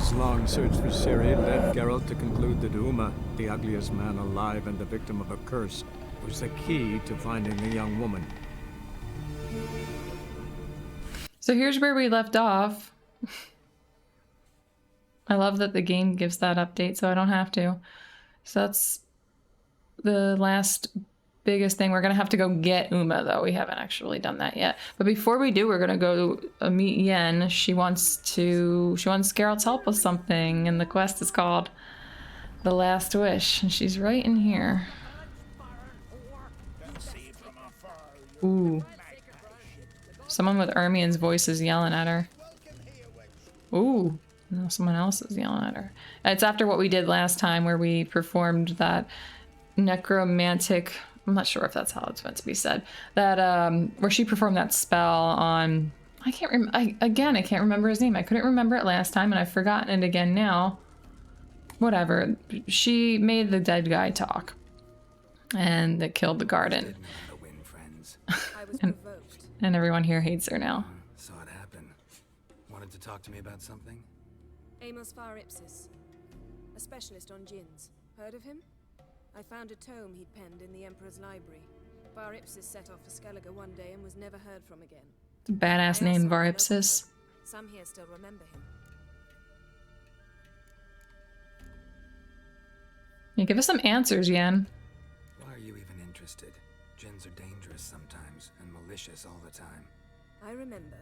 His long search for Ciri led Geralt to conclude that Uma, the ugliest man alive and the victim of a curse, was the key to finding the young woman. So here's where we left off. I love that the game gives that update so I don't have to. So that's the last biggest thing. We're gonna have to go get Uma though. We haven't actually done that yet. But before we do, we're gonna go meet Yen. She wants Geralt's help with something, and the quest is called The Last Wish. And she's right in here. Ooh. Someone with Ermien's voice is yelling at her. Ooh. No, someone else is yelling at her. It's after what we did last time where we performed that necromantic, I'm not sure if that's how it's meant to be said, that where she performed that spell on, I can't remember his name. I couldn't remember it last time and I've forgotten it again now. Whatever. She made the dead guy talk and it killed the garden. and everyone here hates her now. Saw it happen. Wanted to talk to me about something? Amos Var Ipsis, a specialist on djinns. Heard of him? I found a tome he'd penned in the Emperor's library. Var Ipsis set off for Skellige one day and was never heard from again. It's a badass name, Var Ipsis. Some here still remember him. Yeah, give us some answers, Yen. Why are you even interested? Djinns are dangerous sometimes, and malicious all the time. I remember.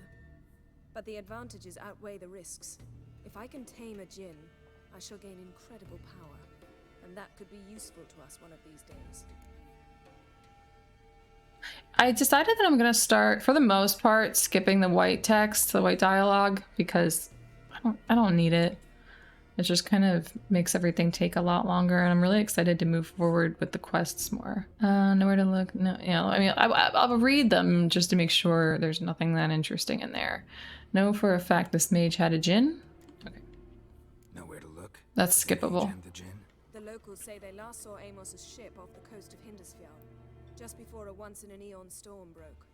But the advantages outweigh the risks. If I can tame a djinn, I shall gain incredible power. And that could be useful to us one of these days. I decided that I'm going to start, for the most part, skipping the white text, the white dialogue, because I don't need it. It just kind of makes everything take a lot longer, and I'm really excited to move forward with the quests more. Nowhere to look. No, you know, I mean, I'll read them just to make sure there's nothing that interesting in there. Know for a fact this mage had a djinn. Okay. Nowhere to look. That's skippable. The locals say they last saw Amos's ship off the coast of Hindusfjall, just before a once-in-an-eon storm broke.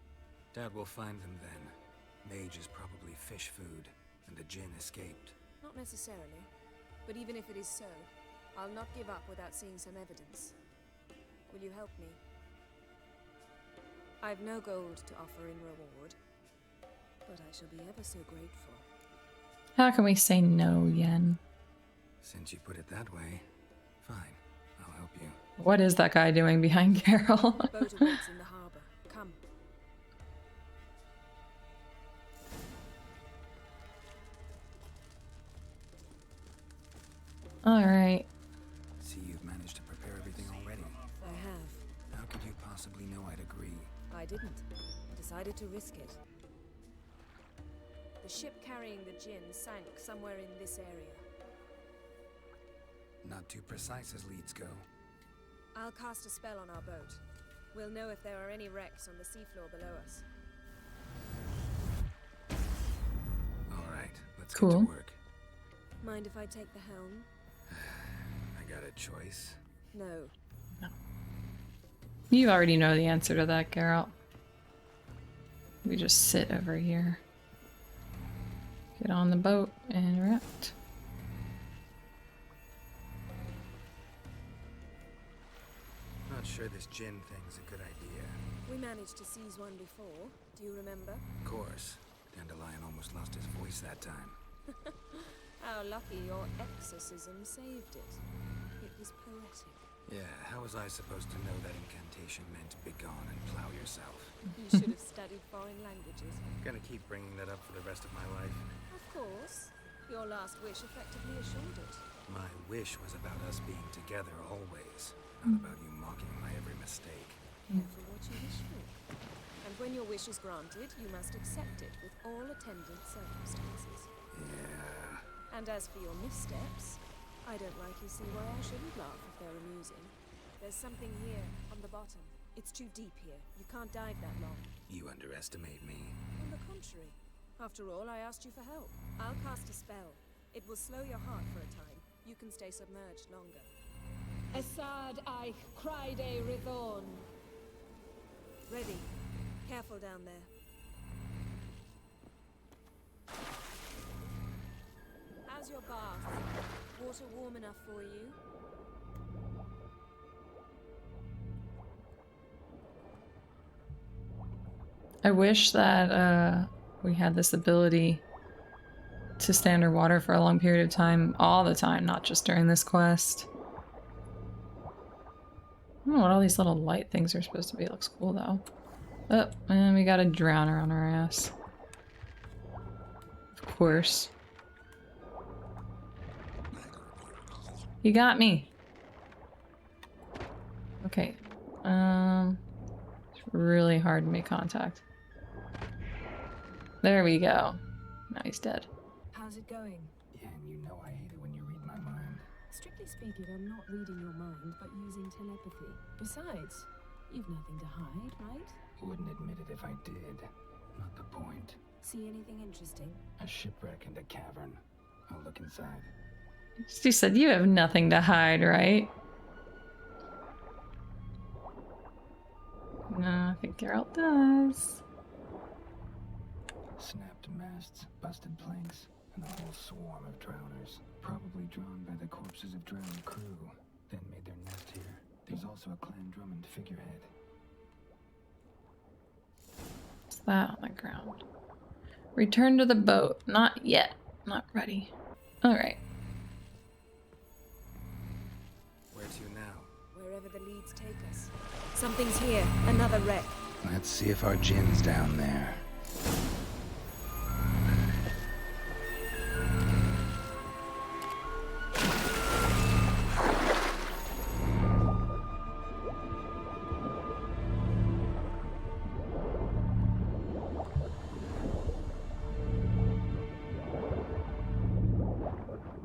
Dad will find them then. Mage is probably fish food, and the djinn escaped. Not necessarily. But even if it is so, I'll not give up without seeing some evidence. Will you help me? I've no gold to offer in reward, but I shall be ever so grateful. How can we say no, Yen? Since you put it that way, fine. I'll help you. What is that guy doing behind Carol? The boat awaits in the harbor. Come. All right. See, you've managed to prepare everything already. I have. How could you possibly know I'd agree? I didn't. I decided to risk it. The ship carrying the djinn sank somewhere in this area. Not too precise as leads go. I'll cast a spell on our boat. We'll know if there are any wrecks on the seafloor below us. All right, let's Cool. get to work. Mind if I take the helm? I got a choice. No. You already know the answer to that, Geralt. We just sit over here. Get on the boat and interact. Not sure this djinn thing's a good idea. We managed to seize one before. Do you remember? Of course. Dandelion almost lost his voice that time. How lucky your exorcism saved it. It was poetic. Yeah, how was I supposed to know that incantation meant begone and plow yourself? You should have studied foreign languages. Gonna keep bringing that up for the rest of my life. Of course. Your last wish effectively assured it. My wish was about us being together always, not about you mocking my every mistake. Careful what you wish for. And when your wish is granted, you must accept it with all attendant circumstances. Yeah. And as for your missteps, I don't likely see why I shouldn't laugh if they're amusing. There's something here, on the bottom. It's too deep here. You can't dive that long. You underestimate me. On the contrary. After all, I asked you for help. I'll cast a spell. It will slow your heart for a time. You can stay submerged longer. Esad Eich Cryde Rithorn. Ready. Careful down there. As How's your bath? Water warm enough for you? I wish that we had this ability to stay underwater for a long period of time, all the time, not just during this quest. I don't know what all these little light things are supposed to be. It looks cool though. Oh, and we got a drowner on our ass. Of course. You got me. Okay. It's really hard to make contact. There we go. Now he's dead. How's it going? Yeah, and you know I hate it when you read my mind. Strictly speaking, I'm not reading your mind, but using telepathy. Besides, you've nothing to hide, right? Wouldn't admit it if I did. Not the point. See anything interesting? A shipwreck and a cavern. I'll look inside. She said you have nothing to hide, right? No, I think Geralt does. Snapped masts, busted planks, and a whole swarm of drowners. Probably drawn by the corpses of drowned crew. Then made their nest here. There's also a Clan Drummond figurehead. What's that on the ground? Return to the boat. Not yet. Not ready. Alright. Where to now? Wherever the leads take us. Something's here. Another wreck. Let's see if our gin's down there.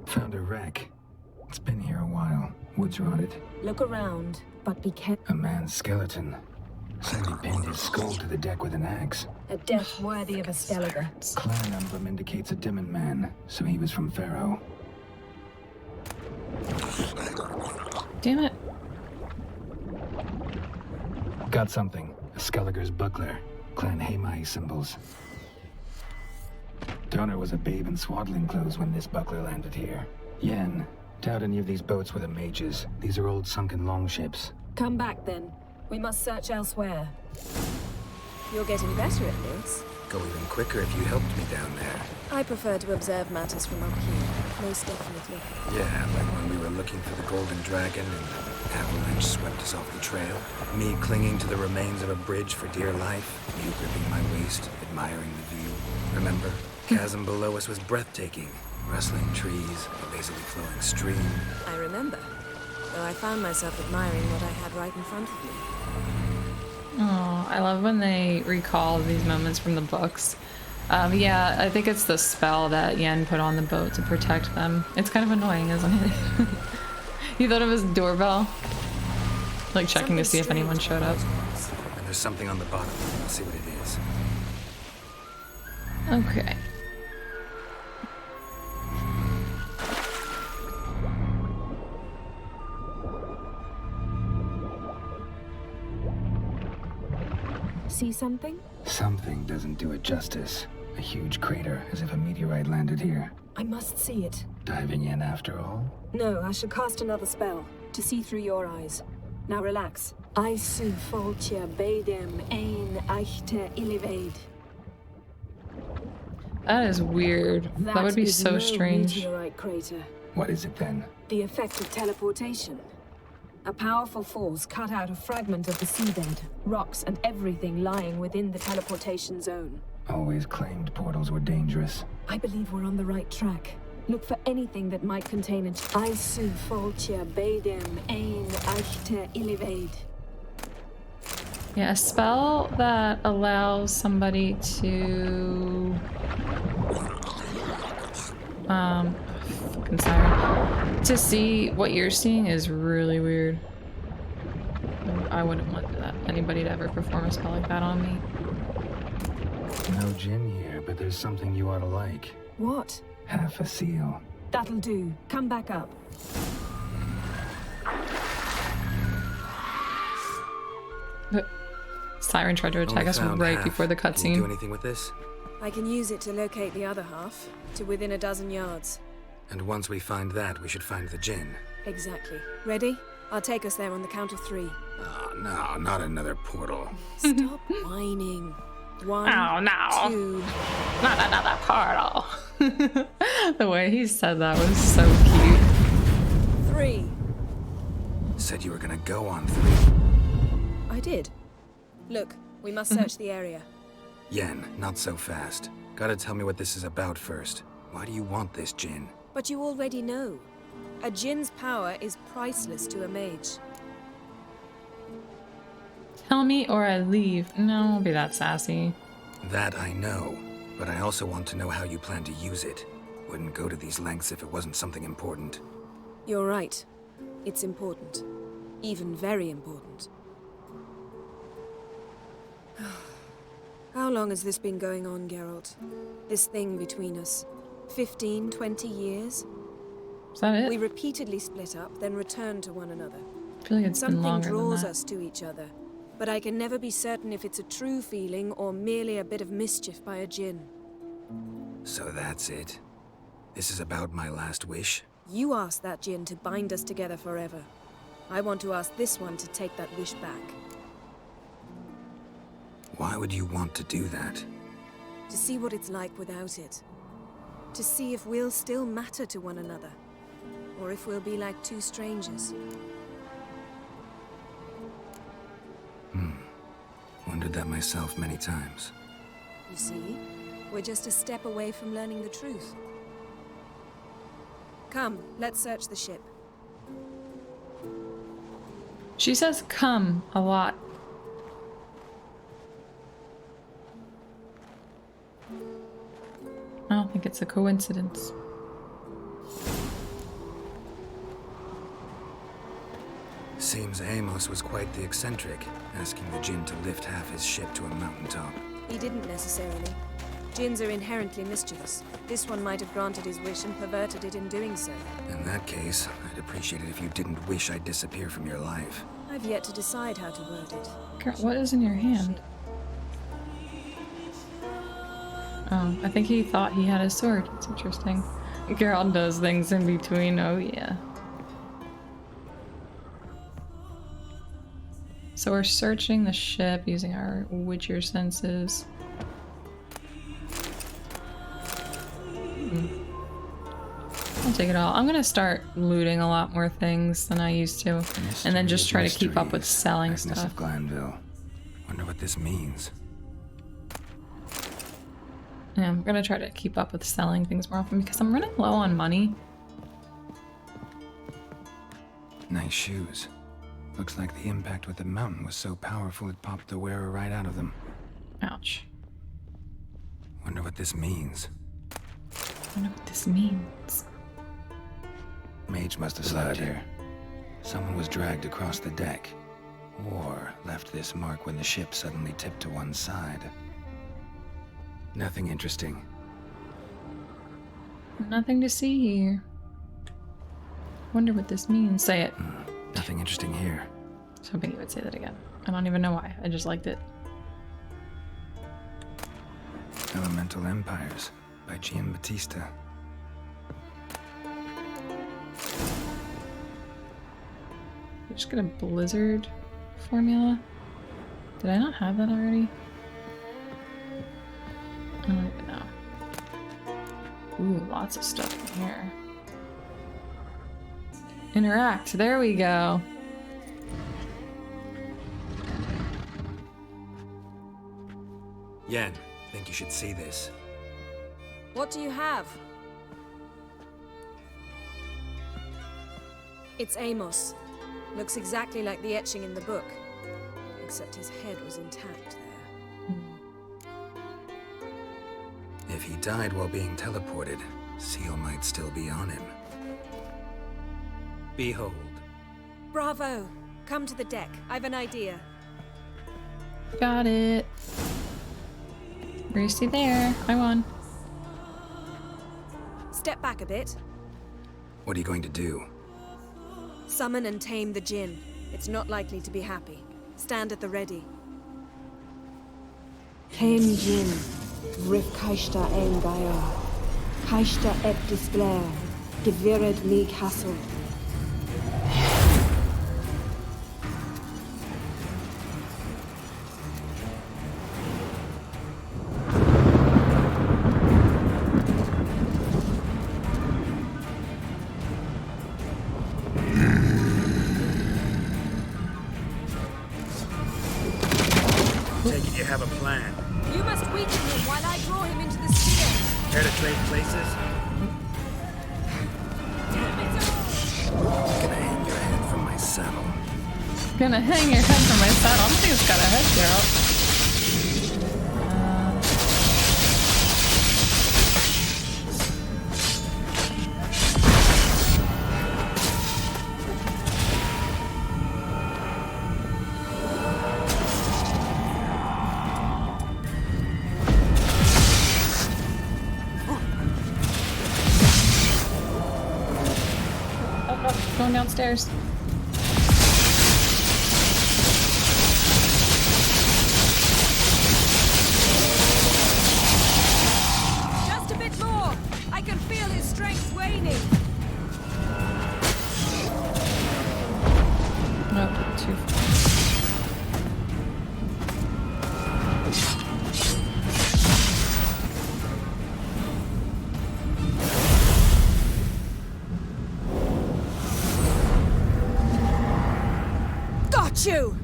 Found a wreck. It's been here a while. Wood's rotted. Look around, but be careful. A man's skeleton. Somebody pinned his skull to the deck with an axe. A death worthy of a Skelliger. Clan emblem indicates a Demon man, so he was from Pharaoh. Damn it. Got something. A Skelliger's buckler. Clan Hamai symbols. Donor was a babe in swaddling clothes when this buckler landed here. Yen, doubt any of these boats were the mages. These are old sunken longships. Come back then. We must search elsewhere. You're getting better at this. Go even quicker if you helped me down there. I prefer to observe matters from up here. Most definitely. Yeah, like when we were looking for the Golden Dragon and the avalanche swept us off the trail. Me clinging to the remains of a bridge for dear life. You gripping my waist, admiring the view. Remember? Chasm below us was breathtaking. Rustling trees, a lazily flowing stream. I remember. Though I found myself admiring what I had right in front of me. Oh, I love when they recall these moments from the books. Yeah, I think it's the spell that Yen put on the boat to protect them. It's kind of annoying, isn't it? You thought it was doorbell? Like checking to see if anyone showed up. And there's something on the bottom. Let's see what it is. Okay. See something? Something doesn't do it justice. A huge crater, as if a meteorite landed here. I must see it. Diving in after all? No, I should cast another spell to see through your eyes. Now relax. I su foltia beidem ein eichte ilivaid. That is weird. That would be is so no strange. Meteorite crater. What is it then? The effect of teleportation. A powerful force cut out a fragment of the seabed, rocks and everything lying within the teleportation zone. Always claimed portals were dangerous. I believe we're on the right track. Look for anything that might contain a Isu foltia beidem ein eichte ilivaid. Yeah, a spell that allows somebody to fucking siren, to see what you're seeing is really weird. I wouldn't want that anybody to ever perform a spell like that on me. No gin here, but there's something you ought to like. What? Half a seal. That'll do. Come back up. But Siren tried to attack us right before the Can you do cutscene. anything with this? I can use it to locate the other half, to within a dozen yards. And once we find that, we should find the Jinn. Exactly. Ready? I'll take us there on the count of 3. Oh, no, not another portal. Stop whining. 1, Oh, no. 2. Not another portal. The way he said that was so cute. 3. Said you were gonna go on 3. I did. Look, we must search the area. Yen, not so fast. Gotta tell me what this is about first. Why do you want this Jinn? But you already know. A Jinn's power is priceless to a mage. Tell me or I leave. No, don't be that sassy. That I know, but I also want to know how you plan to use it. Wouldn't go to these lengths if it wasn't something important. You're right. It's important. Even very important. How long has this been going on, Geralt? This thing between us? 15, 20 years? Is that it? We repeatedly split up, then returned to one another. I feel like it's been Something longer draws than that. us to each other, but I can never be certain if it's a true feeling or merely a bit of mischief by a Jinn. So that's it. This is about my last wish? You asked that Jinn to bind us together forever. I want to ask this one to take that wish back. Why would you want to do that? To see what it's like without it. To see if we'll still matter to one another. Or if we'll be like two strangers. Wondered that myself many times. You see, we're just a step away from learning the truth. Come, let's search the ship. She says come a lot. I don't think it's a coincidence. Seems Amos was quite the eccentric, asking the Jinn to lift half his ship to a mountaintop. He didn't necessarily. Jinns are inherently mischievous. This one might have granted his wish and perverted it in doing so. In that case, I'd appreciate it if you didn't wish I'd disappear from your life. I've yet to decide how to word it. Girl, what is in your hand? Oh, I think he thought he had a sword. It's interesting. Geralt does things in between. Oh, yeah. So we're searching the ship using our Witcher senses. I'll take it all. I'm gonna start looting a lot more things than I used to, and then just try to keep up with selling Agnes stuff. of Glanville. Wonder what this means. Yeah, I'm gonna try to keep up with selling things more often because I'm running low on money. Nice shoes. Looks like the impact with the mountain was so powerful it popped the wearer right out of them. Ouch. Wonder what this means. I don't know what this means. Mage must have slept here. Someone was dragged across the deck. Or left this mark when the ship suddenly tipped to one side. Nothing interesting. Nothing to see here. Wonder what this means. Say it. Nothing interesting here. I was hoping you would say that again. I don't even know why. I just liked it. Elemental Empires by Giambattista. We're just gonna Blizzard formula. Did I not have that already? I don't even know. Ooh, lots of stuff in here. Interact. There we go. Yen, think you should see this. What do you have? It's Amos. Looks exactly like the etching in the book. Except his head was intact there. If he died while being teleported, Seal might still be on him. Behold. Bravo! Come to the deck. I've an idea. Got it. Racy there. I won. Step back a bit. What are you going to do? Summon and tame the Jinn. It's not likely to be happy. Stand at the ready. Tame Jinn, Rif Kaishta En Gaia, Kaishta Et Displair, Gevired me castle. Take it you have a plan. You must weaken him while I draw him into the sphere. Care to trade places? Gonna hang your head from my saddle. Gonna hang your head from my saddle. I don't think it's got a head, Geralt. Going downstairs. Just a bit more. I can feel his strength waning. Nope, too far. You!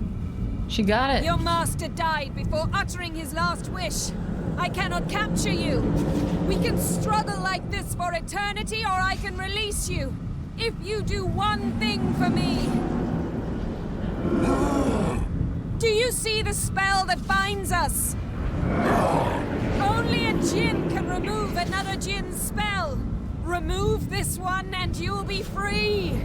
She got it. Your master died before uttering his last wish. I cannot capture you. We can struggle like this for eternity, or I can release you. If you do one thing for me. Do you see the spell that binds us? Only a djinn can remove another djinn's spell. Remove this one and you'll be free.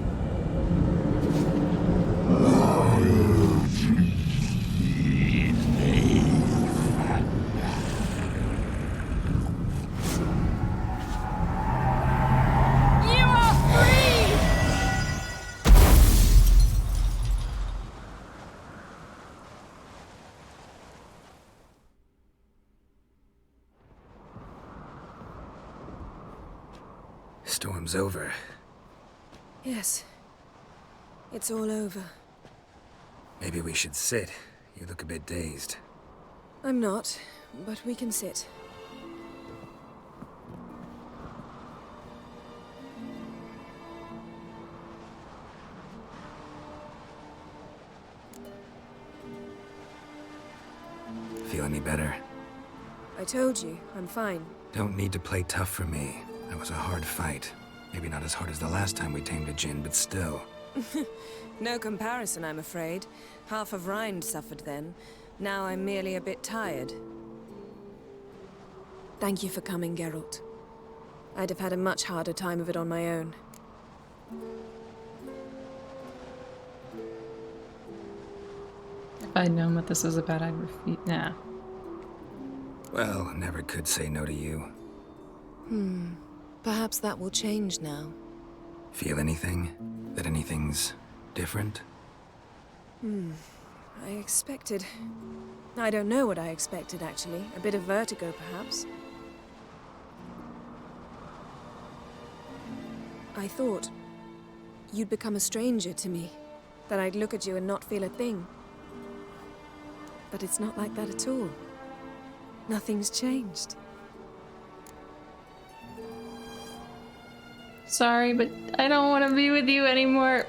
Storm's over. Yes. It's all over. Maybe we should sit. You look a bit dazed. I'm not, but we can sit. Feel any better? I told you, I'm fine. Don't need to play tough for me. That was a hard fight. Maybe not as hard as the last time we tamed a djinn, but still. No comparison, I'm afraid. Half of Rind suffered then. Now I'm merely a bit tired. Thank you for coming, Geralt. I'd have had a much harder time of it on my own. If I'd known what this was about, I'd refuse. Nah. Well, never could say no to you. Perhaps that will change now. Feel anything? That anything's different? I expected... I don't know what I expected, actually. A bit of vertigo, perhaps. I thought you'd become a stranger to me. That I'd look at you and not feel a thing. But it's not like that at all. Nothing's changed. Sorry, but I don't want to be with you anymore.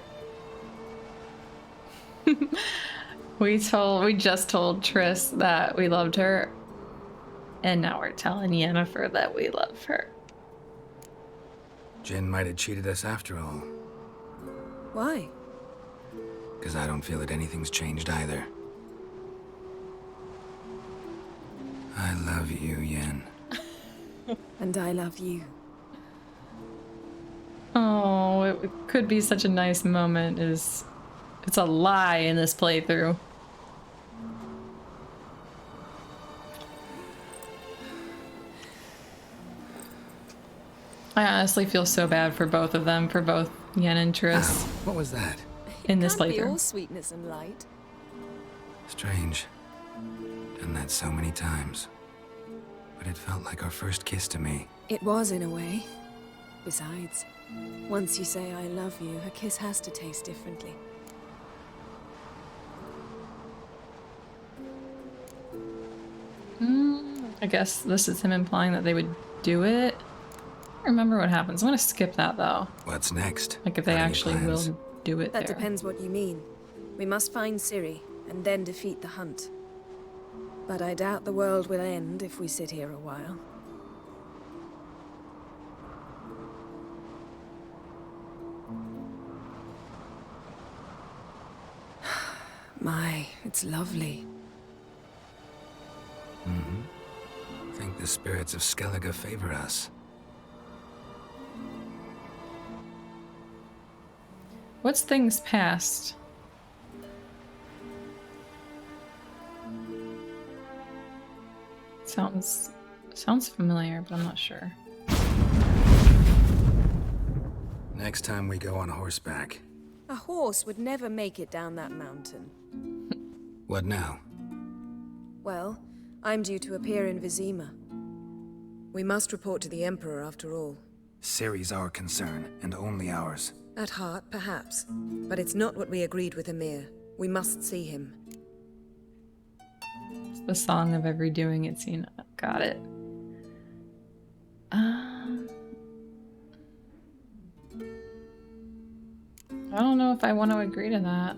We just told Triss that we loved her, and now we're telling Yennefer that we love her. Jinn might have cheated us after all. Why? Because I don't feel that anything's changed either. I love you, Yen. And I love you. Oh, it could be such a nice moment. It's a lie in this playthrough. I honestly feel so bad for both of them, for both Yen and Triss. What was that? In this Can't be all playthrough. sweetness and light. Strange. Done that so many times. But it felt like our first kiss to me. It was, in a way. Besides, Once you say I love you, a kiss has to taste differently. I guess this is him implying that they would do it. I don't remember what happens. I'm gonna skip that though. What's next? Like if they What are your actually plans? will do it That there. depends what you mean. We must find Ciri, and then defeat the hunt. But I doubt the world will end if we sit here a while. My, it's lovely. I think the spirits of Skellige favor us. What's things past? Sounds familiar, but I'm not sure. Next time we go on horseback. A horse would never make it down that mountain. What now? Well, I'm due to appear in Vizima. We must report to the Emperor after all. Ciri's our concern, and only ours. At heart, perhaps. But it's not what we agreed with Emir. We must see him. It's the song of every doing it scene. Got it. I don't know if I want to agree to that.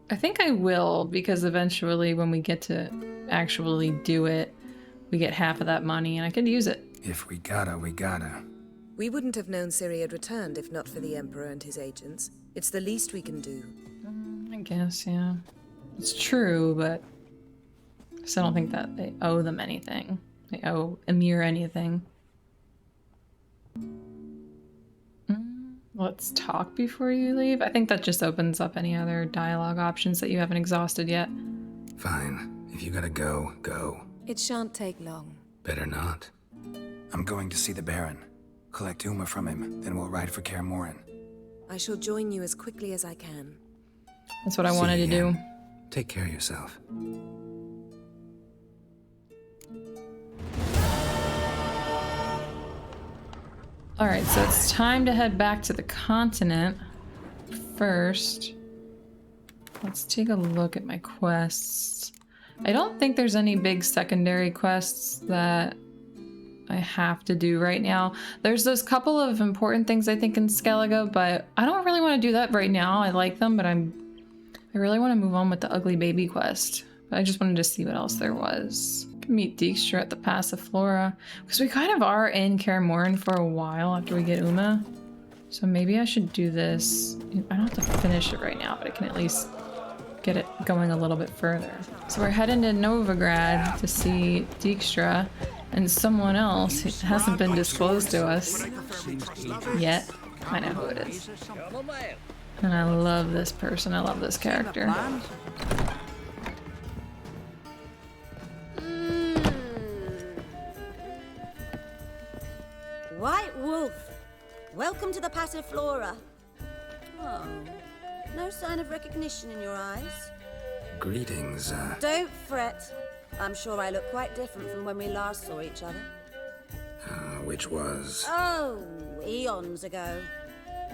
I think I will, because eventually when we get to actually do it, we get half of that money and I could use it. If we gotta, we gotta. We wouldn't have known Ciri had returned if not for the Emperor and his agents. It's the least we can do. I guess, yeah. It's true, but I still don't think that they owe them anything. They owe Emir anything. Let's talk before you leave. I think that just opens up any other dialogue options that you haven't exhausted yet. Fine. If you gotta go, go. It shan't take long. Better not. I'm going to see the Baron. Collect Uma from him, then we'll ride for Kaer Morhen. I shall join you as quickly as I can. That's what I See wanted you to do. again. Take care of yourself. Alright, so it's time to head back to the continent. First, let's take a look at my quests. I don't think there's any big secondary quests that I have to do right now. There's those couple of important things I think in Skellige, but I don't really want to do that right now. I like them, but I really want to move on with the ugly baby quest. But I just wanted to see what else there was. Can meet Dijkstra at the Pass of Flora, because we kind of are in Kaer Morhen for a while after we get Uma. So maybe I should do this. I don't have to finish it right now, but I can at least get it going a little bit further. So we're heading to Novigrad to see Dijkstra and someone else who hasn't been disclosed to us yet. I know who it is. And I love this person. I love this character. White Wolf, welcome to the Passive Flora. Oh, no sign of recognition in your eyes. Greetings, Don't fret. I'm sure I look quite different from when we last saw each other. which was... Oh, eons ago.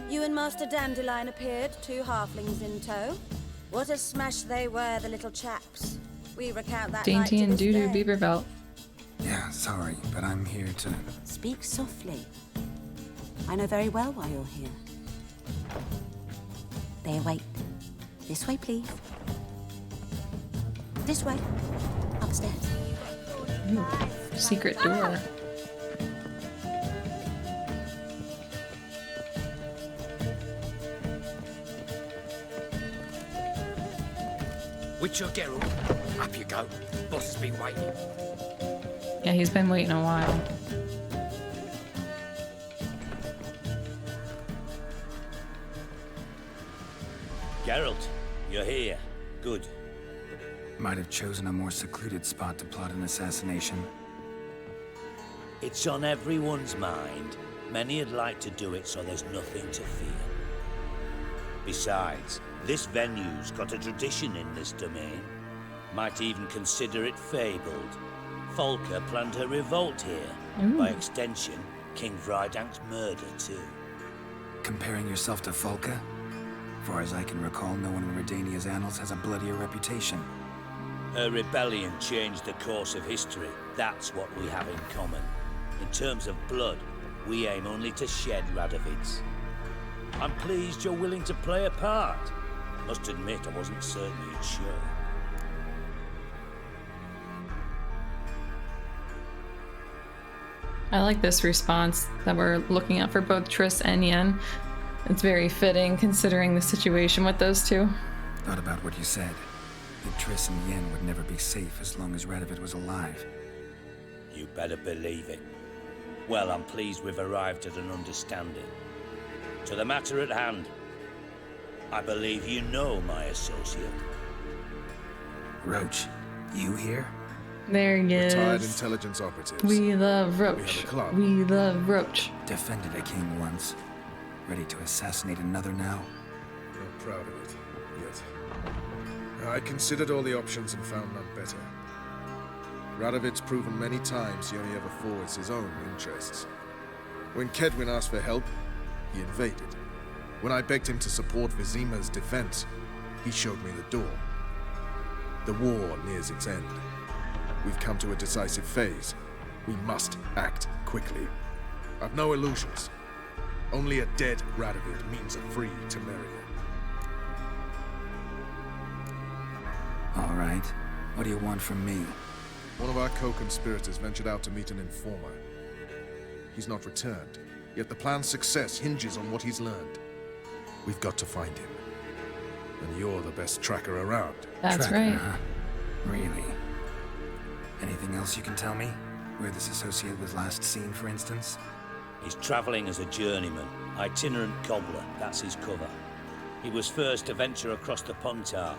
You and Master Dandelion appeared, 2 halflings in tow. What a smash they were, the little chaps. We recount that night Dainty to and this Doo-Doo day. Beaverbelt. Yeah, sorry, but I'm here to... Speak softly. I know very well why you're here. They await. This way, please. This way. Upstairs. Ooh, secret door. Witcher Geralt, up you go. Boss has been waiting. Yeah, he's been waiting a while. Geralt, you're here. Good. Might have chosen a more secluded spot to plot an assassination. It's on everyone's mind. Many would like to do it so there's nothing to fear. Besides, this venue's got a tradition in this domain. Might even consider it fabled. Folka planned her revolt here, By extension, King Vrydank's murder, too. Comparing yourself to Folka? Far as I can recall, no one in Redania's annals has a bloodier reputation. Her rebellion changed the course of history. That's what we have in common. In terms of blood, we aim only to shed Radovid's. I'm pleased you're willing to play a part. Must admit, I wasn't certain you'd show. I like this response that we're looking at for both Triss and Yen. It's very fitting considering the situation with those two. Thought about what you said. That Triss and Yen would never be safe as long as Radovid was alive. You better believe it. Well, I'm pleased we've arrived at an understanding. To the matter at hand, I believe you know my associate. Roach, you here? There he is. Retired intelligence operatives. We love We Roach. have a club. We love Roach. Defended a king once. Ready to assassinate another now? Not proud of it, yet. I considered all the options and found none better. Radovid's proven many times he only ever forwards his own interests. When Kedwin asked for help, he invaded. When I begged him to support Vizima's defense, he showed me the door. The war nears its end. We've come to a decisive phase. We must act quickly. I've no illusions. Only a dead Radovid means a free Temeria. All right. What do you want from me? One of our co-conspirators ventured out to meet an informer. He's not returned, yet the plan's success hinges on what he's learned. We've got to find him. And you're the best tracker around. That's Tracker, right. huh? Really? Anything else you can tell me? Where this associate was last seen, for instance? He's travelling as a journeyman, itinerant cobbler, that's his cover. He was first to venture across the Pontar,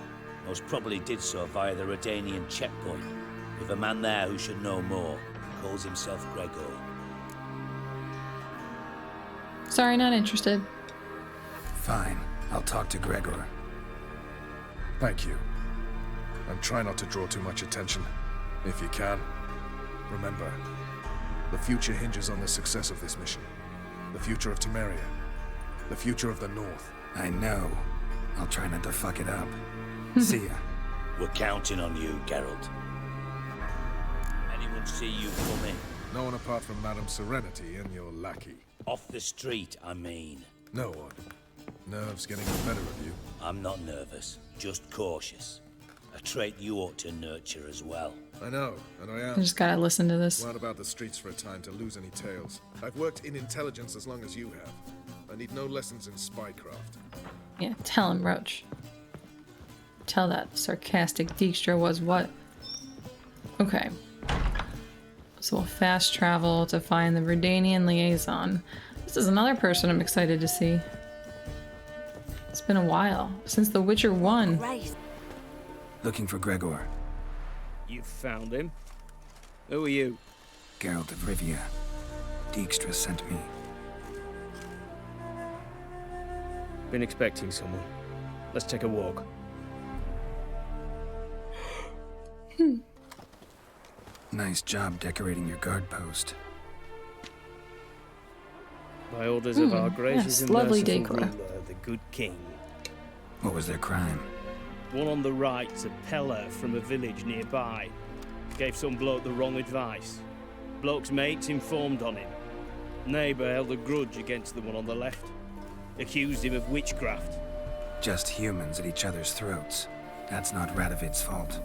most probably did so via the Redanian checkpoint, with a man there who should know more, calls himself Gregor. Sorry, not interested. Fine. I'll talk to Gregor. Thank you. And try not to draw too much attention, if you can. Remember, the future hinges on the success of this mission. The future of Temeria. The future of the North. I know. I'll try not to fuck it up. See ya. We're counting on you, Geralt. Anyone see you coming? No one apart from Madame Serenity and your lackey. Off the street, I mean. No one. Nerves getting the better of you. I'm not nervous, just cautious. A trait you ought to nurture as well. I know, and I I am. just gotta listen to this. Well about the streets for a time to lose any tales. I've worked in intelligence as long as you have. I need no lessons in spycraft. Yeah, tell him, Roach. Tell that sarcastic Dijkstra was what? Okay. So we'll fast travel to find the Redanian liaison. This is another person I'm excited to see. It's been a while since The Witcher 1. Great. Looking for Gregor. You found him? Who are you? Geralt of Rivia. Dijkstra sent me. Been expecting someone. Let's take a walk. Nice job decorating your guard post. By orders of our gracious yes, and lovely merciful decor. ruler, the good king. What was their crime? One on the right's a peller from a village nearby. Gave some bloke the wrong advice. Bloke's mates informed on him. Neighbour held a grudge against the one on the left. Accused him of witchcraft. Just humans at each other's throats. That's not Radovid's fault.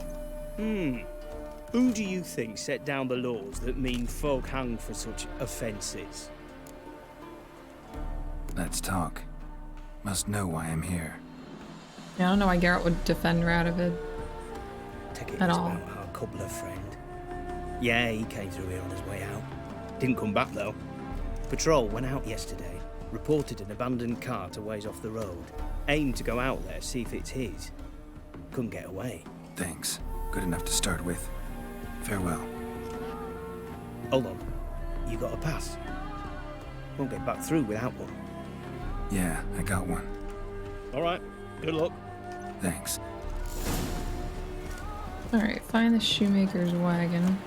Who do you think set down the laws that mean folk hang for such offences? Let's talk. Must know why I'm here. Yeah, I don't know why Geralt would defend Radovid. Take it At as all. about our cobbler friend. Yeah, he came through here on his way out. Didn't come back though. Patrol went out yesterday. Reported an abandoned cart a ways off the road. Aimed to go out there, see if it's his. Couldn't get away. Thanks. Good enough to start with. Farewell. Hold on. You got a pass? Won't get back through without one. Yeah, I got one. Alright, good luck. Thanks. Alright, find the shoemaker's wagon.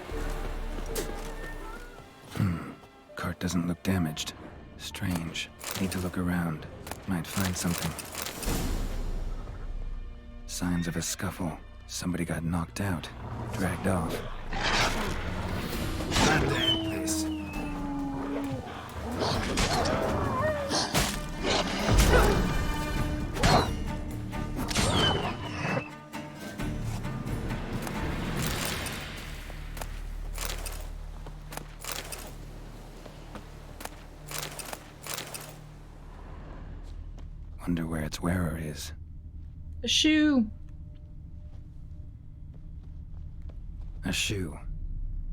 cart doesn't look damaged. Strange. Need to look around. Might find something. Signs of a scuffle. Somebody got knocked out. Dragged off. Time to end this. Wonder where its wearer is. A shoe. A shoe.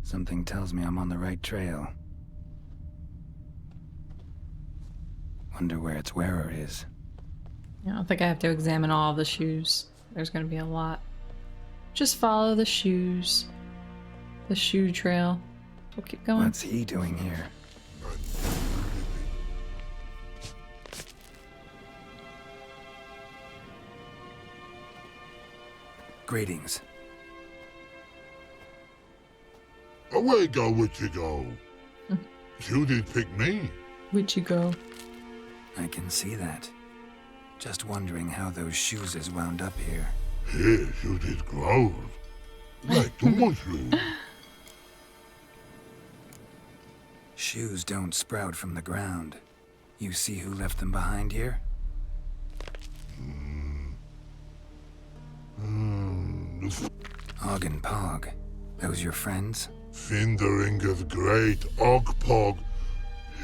Something tells me I'm on the right trail. Wonder where its wearer is. I don't think I have to examine all of the shoes. There's gonna be a lot. Just follow the shoes. The shoe trail. We'll keep going. What's he doing here? Greetings. Away go, where'd you go? You did pick me. Where'd you go? I can see that. Just wondering how those shoes is wound up here. Here, you did grow. Like too much you. Shoes don't sprout from the ground. You see who left them behind here? Og and Pog. Those your friends? Finderinger's great Ogpog.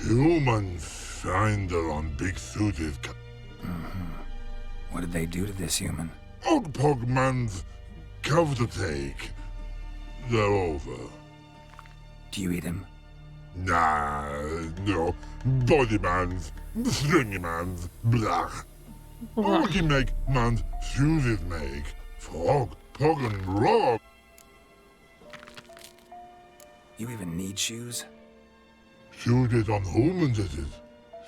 Human finder on big-suited What did they do to this human? Ogpog man's cover to take. They're over. Do you eat him? Nah, no. Body man's, stringy man's, blah. Oggy make man's shoes make. Frog, pog and rog. You even need shoes? Shoes on humans it is.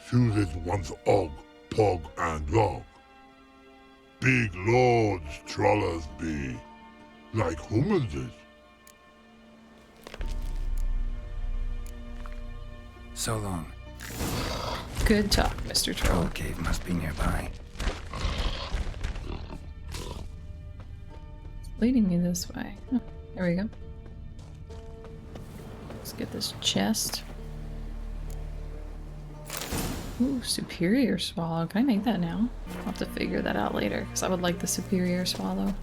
Shoes once Og, Pog and Log. Big lords trollers be. Like humans is. So long. Good talk, Mr. Troll. Troll cave must be nearby. Leading me this way. Oh, there we go. Let's get this chest. Ooh, superior swallow. Can I make that now? I'll have to figure that out later, because I would like the superior swallow.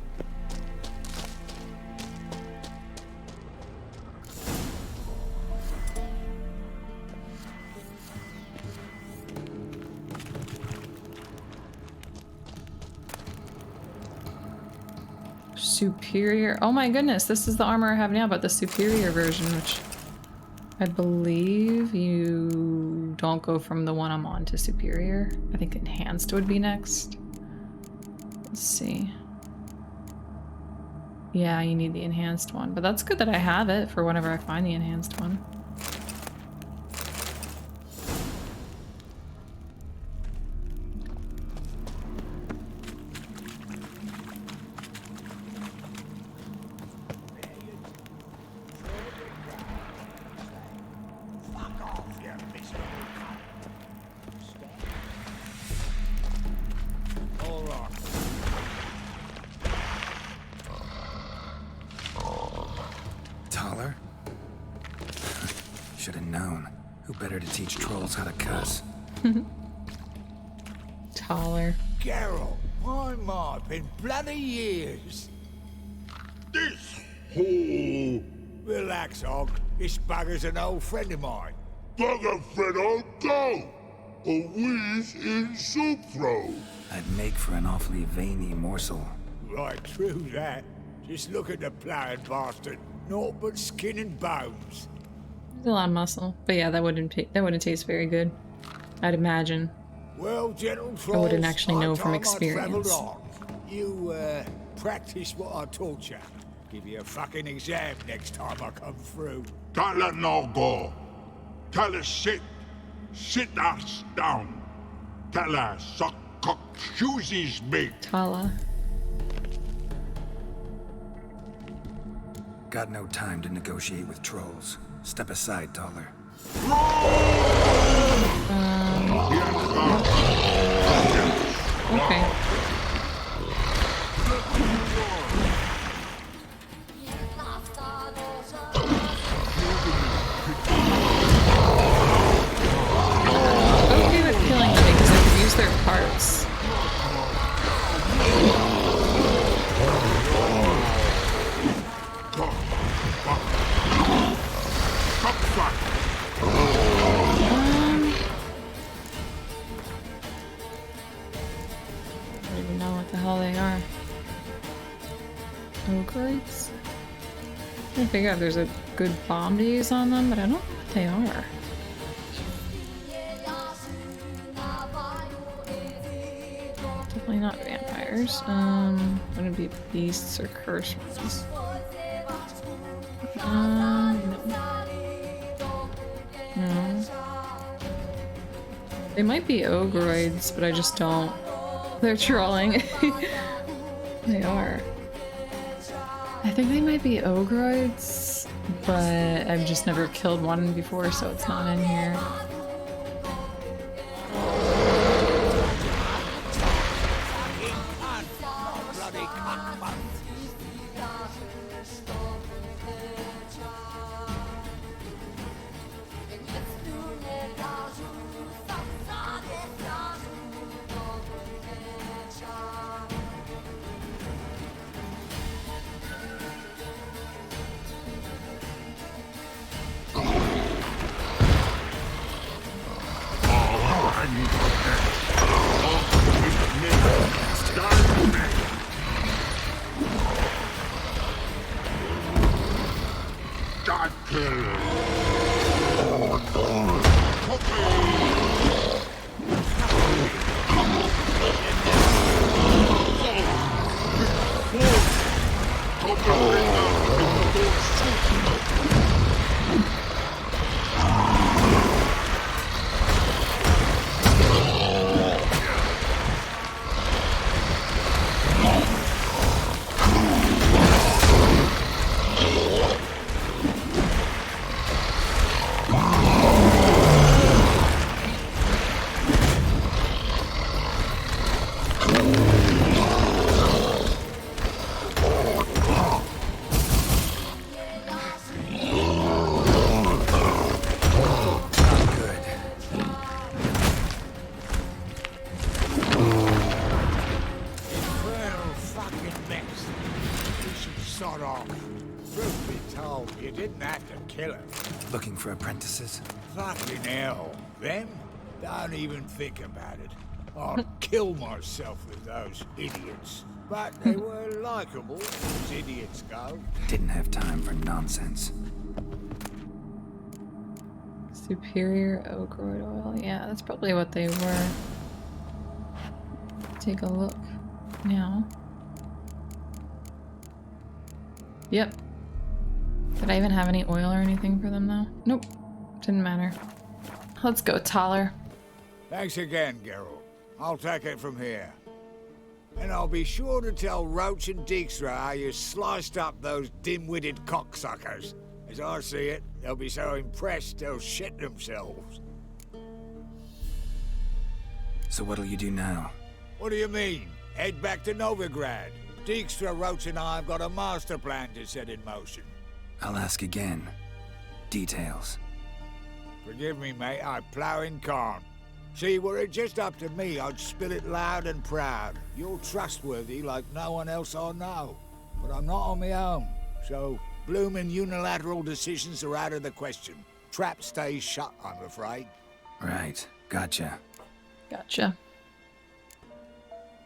Superior. Oh my goodness, this is the armor I have now, but the superior version, which I believe you don't go from the one I'm on to superior. I think enhanced would be next. Let's see. Yeah, you need the enhanced one, but that's good that I have it for whenever I find the enhanced one. Taller? Should have known. Who better to teach trolls how to cuss? Taller. Geralt, my my, been bloody years. This hole. Relax, Og. This bugger's an old friend of mine. Bugger friend on go. A wheeze in soup throw. I'd make for an awfully veiny morsel. Right, true that. Just look at the plowing bastard. Naught but skin and bones. There's a lot of muscle, but yeah, that wouldn't taste very good. I'd imagine. Well, gentle trolls, I wouldn't actually know from I travelled experience. on. You, practice what I taught you. Give you a fucking exam next time I come through. Can't let no go. Tell her sit. Sit us down. Tell her suck cock shoesies big. Tala. Got no time to negotiate with trolls. Step aside, Taller. Okay. Okay with killing them because I could use their parts. I don't even know what the hell they are. Ogres? I'm trying to figure out if there's a good bomb to use on them, but I don't know what they are. Definitely not vampires. Wouldn't be beasts or cursed ones. No. No. They might be ogroids, but I just don't. They're trolling. They are. I think they might be ogroids, but I've just never killed one before, so it's not in here. Looking for apprentices? Fucking hell. Them? Don't even think about it. I'd kill myself with those idiots. But they were likable, as idiots go. Didn't have time for nonsense. Superior ogroid oil. Yeah, that's probably what they were. Take a look now. Yep. Did I even have any oil or anything for them though? Nope. Didn't matter. Let's go, Taller. Thanks again, Geralt. I'll take it from here. And I'll be sure to tell Roach and Dijkstra how you sliced up those dim-witted cocksuckers. As I see it, they'll be so impressed they'll shit themselves. So what'll you do now? What do you mean? Head back to Novigrad. Dijkstra, Roach and I have got a master plan to set in motion. I'll ask again. Details. Forgive me, mate, I plough in calm. See, were it just up to me, I'd spill it loud and proud. You're trustworthy like no one else I know. But I'm not on my own, so bloomin' unilateral decisions are out of the question. Trap stays shut, I'm afraid. Right, gotcha. Gotcha.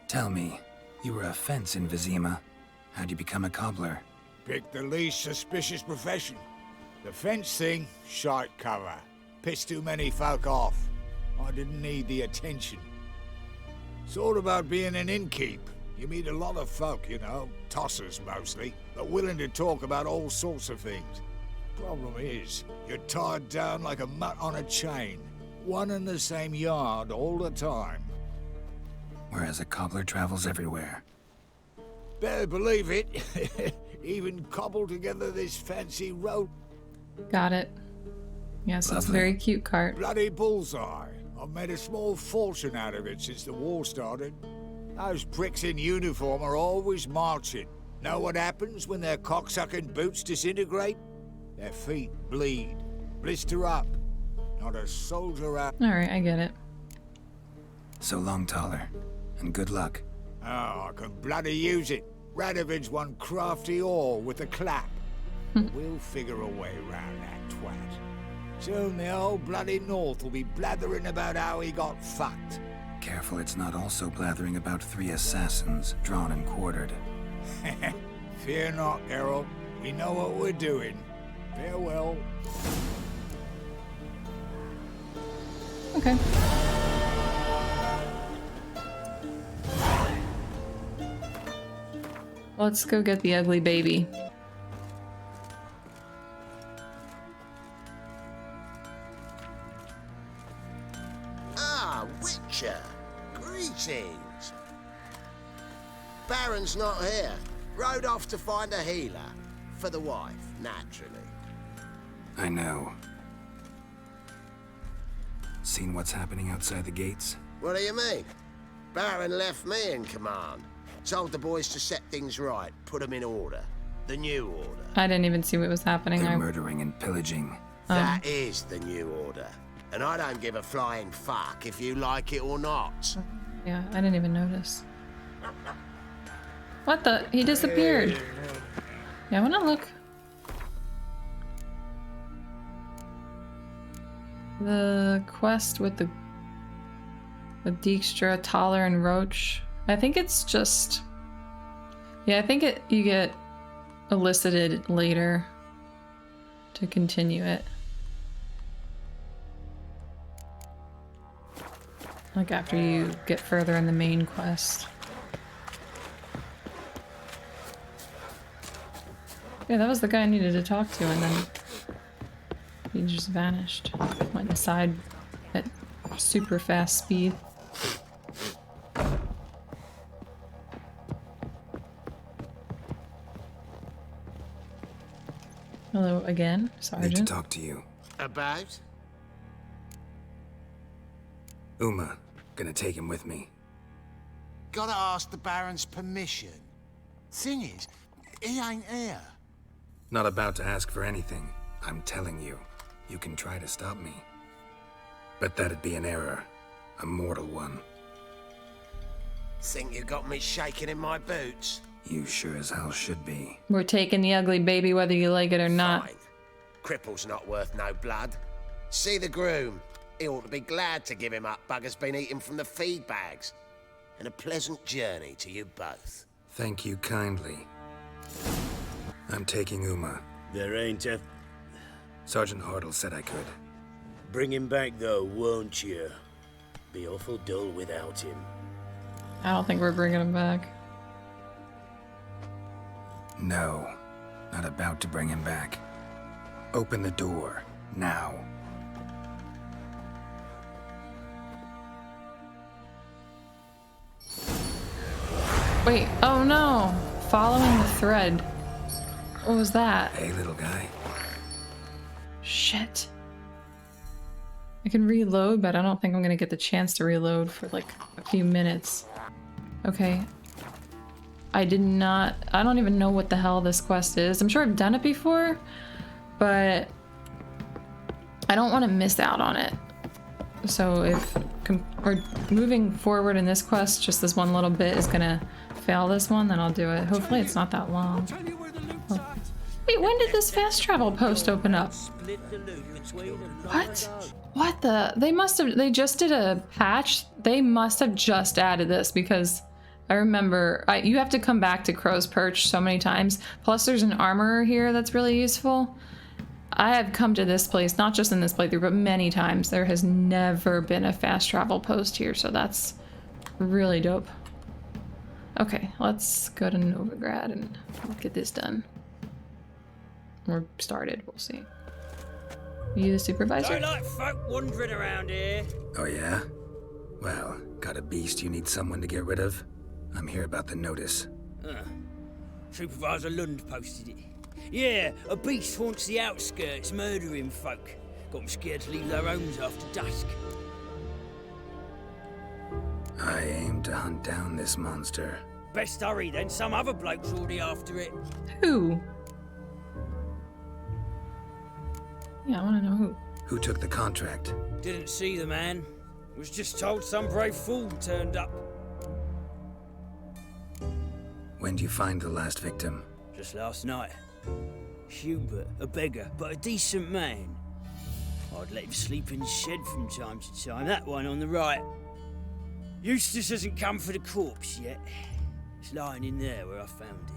Tell me, you were a fence in Vizima. How'd you become a cobbler? Pick the least suspicious profession. The fence thing, shite cover. Pissed too many folk off. I didn't need the attention. Sort about being an innkeep. You meet a lot of folk, you know, tossers mostly, but willing to talk about all sorts of things. Problem is, you're tied down like a mutt on a chain. One and the same yard all the time. Whereas a cobbler travels everywhere. Better believe it. Even cobbled together this fancy road. Got it. Yes, it's a Lovely. very cute cart. Bloody bullseye. I've made a small fortune out of it since the war started. Those pricks in uniform are always marching. Know what happens when their cocksucking boots disintegrate? Their feet bleed, blister up. Not a soldier out. Alright, I get it. So long, Taller, and good luck. Oh, I can bloody use it. Radovid's one crafty all with a clap. We'll figure a way round that twat. Soon the old bloody North will be blathering about how he got fucked. Careful it's not also blathering about 3 assassins, drawn and quartered. Fear not, Geralt. We know what we're doing. Farewell. Okay. Let's go get the ugly baby. Ah, Witcher. Greetings. Baron's not here. Rode off to find a healer. For the wife, naturally. I know. Seen what's happening outside the gates? What do you mean? Baron left me in command. Told the boys to set things right, put them in order. The new order. I didn't even see what was happening. They're murdering and pillaging. That is the new order. And I don't give a flying fuck if you like it or not. Yeah, I didn't even notice. What the? He disappeared. Yeah, I wanna look. The quest with Dijkstra, Taller, and Roach. I think it's just... Yeah, I think you get elicited later to continue it. Like after you get further in the main quest. Yeah, that was the guy I needed to talk to, and then he just vanished. Went inside at super fast speed. Hello again, Sergeant. Need to talk to you. About? Uma. Gonna take him with me. Gotta ask the Baron's permission. Thing is, he ain't here. Not about to ask for anything. I'm telling you. You can try to stop me. But that'd be an error. A mortal one. Think you got me shaking in my boots? You sure as hell should be. We're taking the ugly baby whether you like it or not. Fine. Cripple's not worth no blood. See the groom. He ought to be glad to give him up. Bugger's been eating from the feed bags. And a pleasant journey to you both. Thank you kindly. I'm taking Uma. There ain't a... Sergeant Hartle said I could. Bring him back though, won't you? Be awful dull without him. I don't think we're bringing him back. No. Not about to bring him back. Open the door. Now. Wait, oh no! Following the thread. What was that? Hey, little guy. Shit. I can reload, but I don't think I'm gonna get the chance to reload for like a few minutes. Okay. I don't even know what the hell this quest is. I'm sure I've done it before, but I don't want to miss out on it. So if we're moving forward in this quest, just this one little bit is gonna fail this one, then I'll do it. Hopefully it's not that long. Oh. Wait, when did this fast travel post open up? What? What the? They just did a patch. They must have just added this because I remember you have to come back to Crow's Perch so many times. Plus there's an armorer here that's really useful. I have come to this place, not just in this playthrough, but many times. There has never been a fast travel post here, so that's really dope. Okay, let's go to Novigrad and get this done. Or started, we'll see. You the supervisor? Don't like folk wandering around here. Oh yeah? Well, got a beast you need someone to get rid of? I'm here about the notice. Supervisor Lund posted it. Yeah, a beast haunts the outskirts, murdering folk. Got 'em scared to leave their homes after dusk. I aim to hunt down this monster. Best hurry then, some other bloke's already after it. Who? Yeah, I want to know who. Who took the contract? Didn't see the man. Was just told some brave fool turned up. When do you find the last victim? Just last night. Hubert, a beggar, but a decent man. I'd let him sleep in the shed from time to time, that one on the right. Eustace hasn't come for the corpse yet. It's lying in there where I found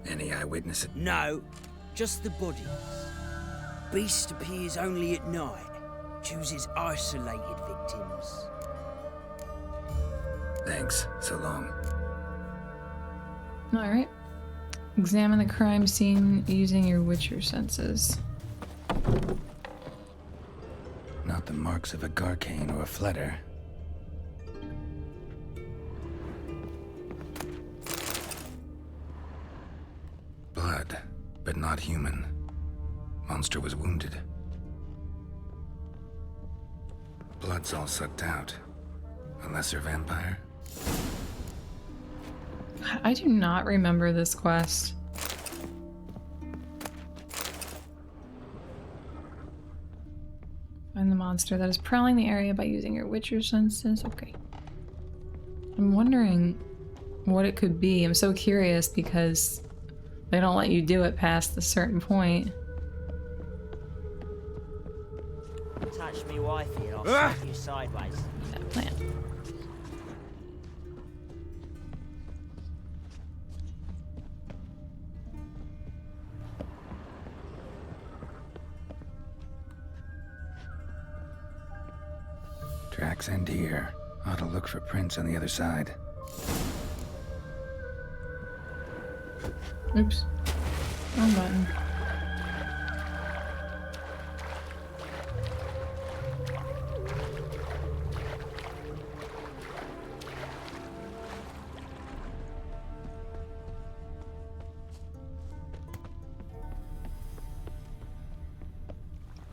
it. Any eyewitnesses? No, just the bodies. Beast appears only at night. Chooses isolated victims. Thanks. So long. Alright. Examine the crime scene using your Witcher senses. Not the marks of a Garcane or a Fletter. Blood, but not human. Monster was wounded. Blood's all sucked out. A lesser vampire? I do not remember this quest. Find the monster that is prowling the area by using your Witcher senses. Okay. I'm wondering what it could be. I'm so curious because they don't let you do it past a certain point. Touch me wifey and I'll slap you sideways. That plan. Tracks end here. Ought to look for prints on the other side. Oops. Wrong button.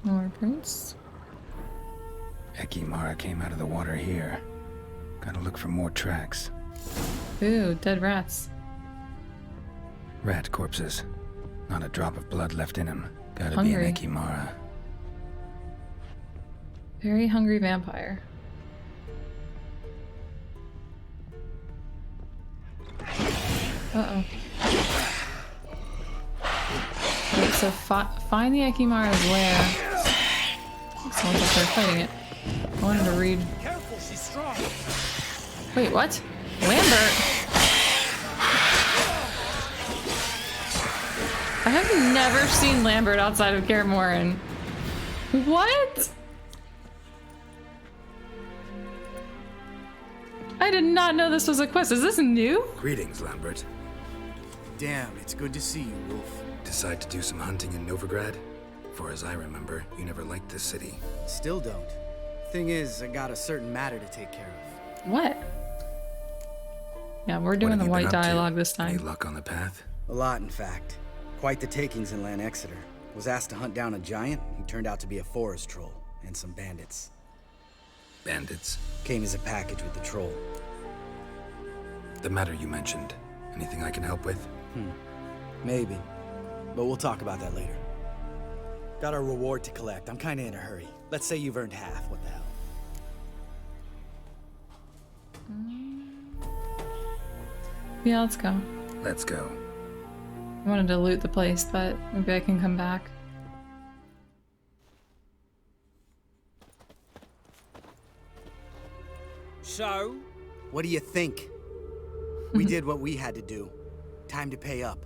More prints. Ekimara came out of the water here. Gotta look for more tracks. Ooh, dead rats. Rat corpses. Not a drop of blood left in them. Gotta Hungry. be an Ekimara. Very hungry vampire. Uh-oh. Right, so find the Ekimara's lair. Someone's up there fighting it. I wanted to read. Careful, she's strong. Wait, what? Lambert? I have never seen Lambert outside of Kaer Morhen. What? I did not know this was a quest. Is this new? Greetings, Lambert. Damn, it's good to see you, Wolf. Decide to do some hunting in Novigrad? For as I remember, you never liked this city. Still don't. Thing is, I got a certain matter to take care of. What? Yeah, we're doing the white dialogue this Any time. luck on the path? A lot, in fact. Quite the takings in Lan Exeter. Was asked to hunt down a giant. He turned out to be a forest troll and some bandits. Bandits? Came as a package with the troll. The matter you mentioned. Anything I can help with? Maybe. But we'll talk about that later. Got our reward to collect. I'm kinda in a hurry. Let's say you've earned half. What the hell? Yeah, let's go. Let's go. I wanted to loot the place, but maybe I can come back. So? What do you think? We did what we had to do. Time to pay up.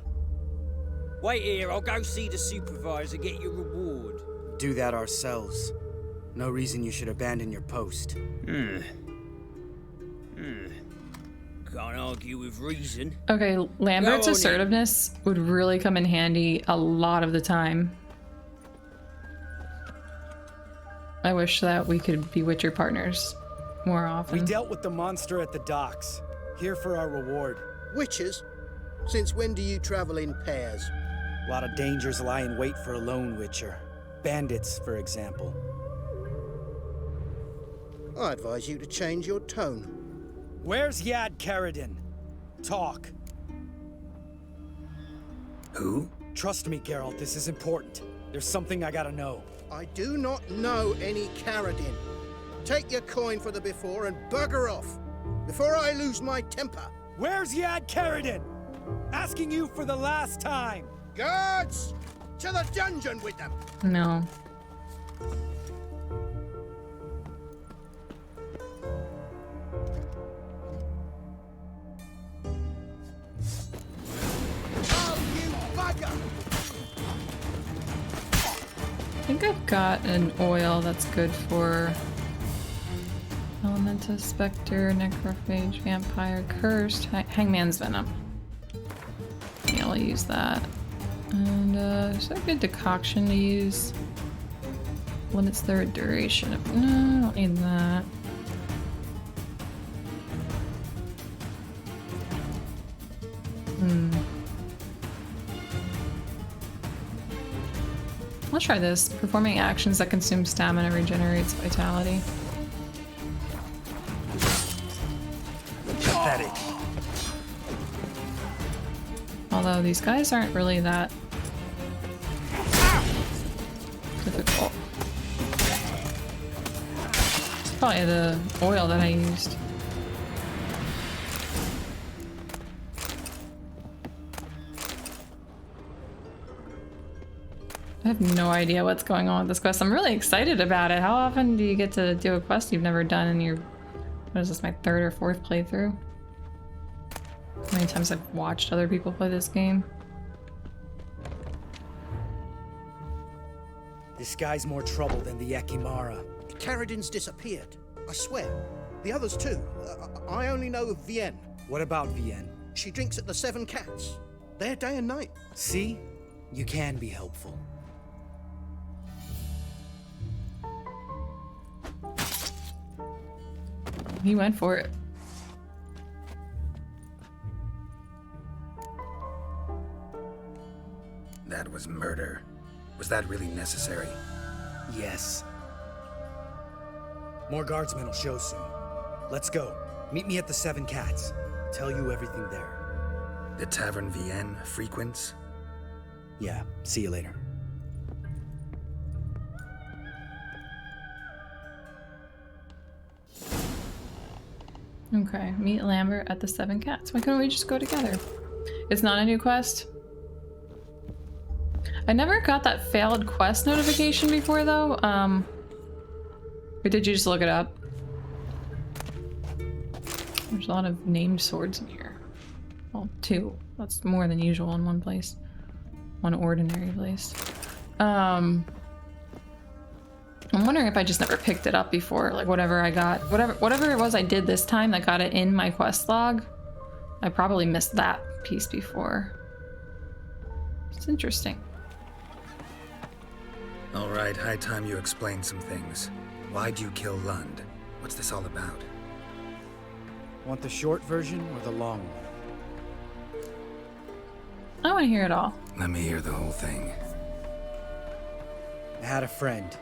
Wait here, I'll go see the supervisor, get your reward. Do that ourselves. No reason you should abandon your post. Can't argue with reason. Okay, Lambert's Go on in. assertiveness would really come in handy a lot of the time. I wish that we could be Witcher partners more often. We dealt with the monster at the docks. Here for our reward. Witches? Since when do you travel in pairs? A lot of dangers lie in wait for a lone witcher. Bandits, for example. I advise you to change your tone. Where's Yad Karadin? Talk. Who? Trust me, Geralt, this is important. There's something I gotta know. I do not know any Karadin. Take your coin for the before and bugger off, before I lose my temper. Where's Yad Karadin? Asking you for the last time. Guards! To the dungeon with them! No. Oh, you bugger! I think I've got an oil that's good for Elemental, Spectre, Necrophage, Vampire, Cursed, Hangman's Venom. Yeah, I'll use that. And is that a good decoction to use? Limits their duration of. No, I don't need that. I'll try this. Performing actions that consume stamina regenerates vitality. Pathetic. Although these guys aren't really that difficult. It's probably the oil that I used. I have no idea what's going on with this quest. I'm really excited about it. How often do you get to do a quest you've never done in your... What is this, my third or fourth playthrough? How many times I've watched other people play this game. This guy's more trouble than the Ekimara. Karadin's disappeared. I swear. The others too. I only know of Vienne. What about Vienne? She drinks at the Seven Cats. There day and night. See? You can be helpful. He went for it. That was murder. Was that really necessary? Yes. More guardsmen will show soon. Let's go. Meet me at the Seven Cats. Tell you everything there. The Tavern Vienne frequents? Yeah, see you later. Okay, meet Lambert at the Seven Cats. Why couldn't we just go together? It's not a new quest. I never got that failed quest notification before though. Or did you just look it up? There's a lot of named swords in here. Well, 2. That's more than usual in one place. One ordinary place. I'm wondering if I just never picked it up before, like whatever I got, whatever it was I did this time that got it in my quest log. I probably missed that piece before. It's interesting. All right, high time you explain some things. Why'd you kill Lund? What's this all about? Want the short version or the long one? I want to hear it all. Let me hear the whole thing. I had a friend.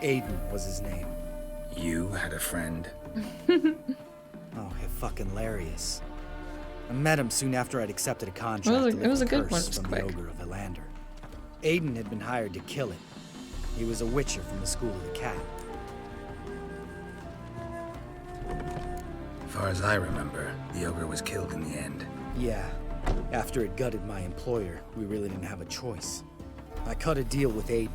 Aiden was his name. You had a friend? Oh, fucking hilarious. I met him soon after I'd accepted a contract It was a good one. It was from the Ogre of Elander. Aiden had been hired to kill it. He was a witcher from the School of the Cat. Far as I remember, the ogre was killed in the end. Yeah. After it gutted my employer, we really didn't have a choice. I cut a deal with Aiden.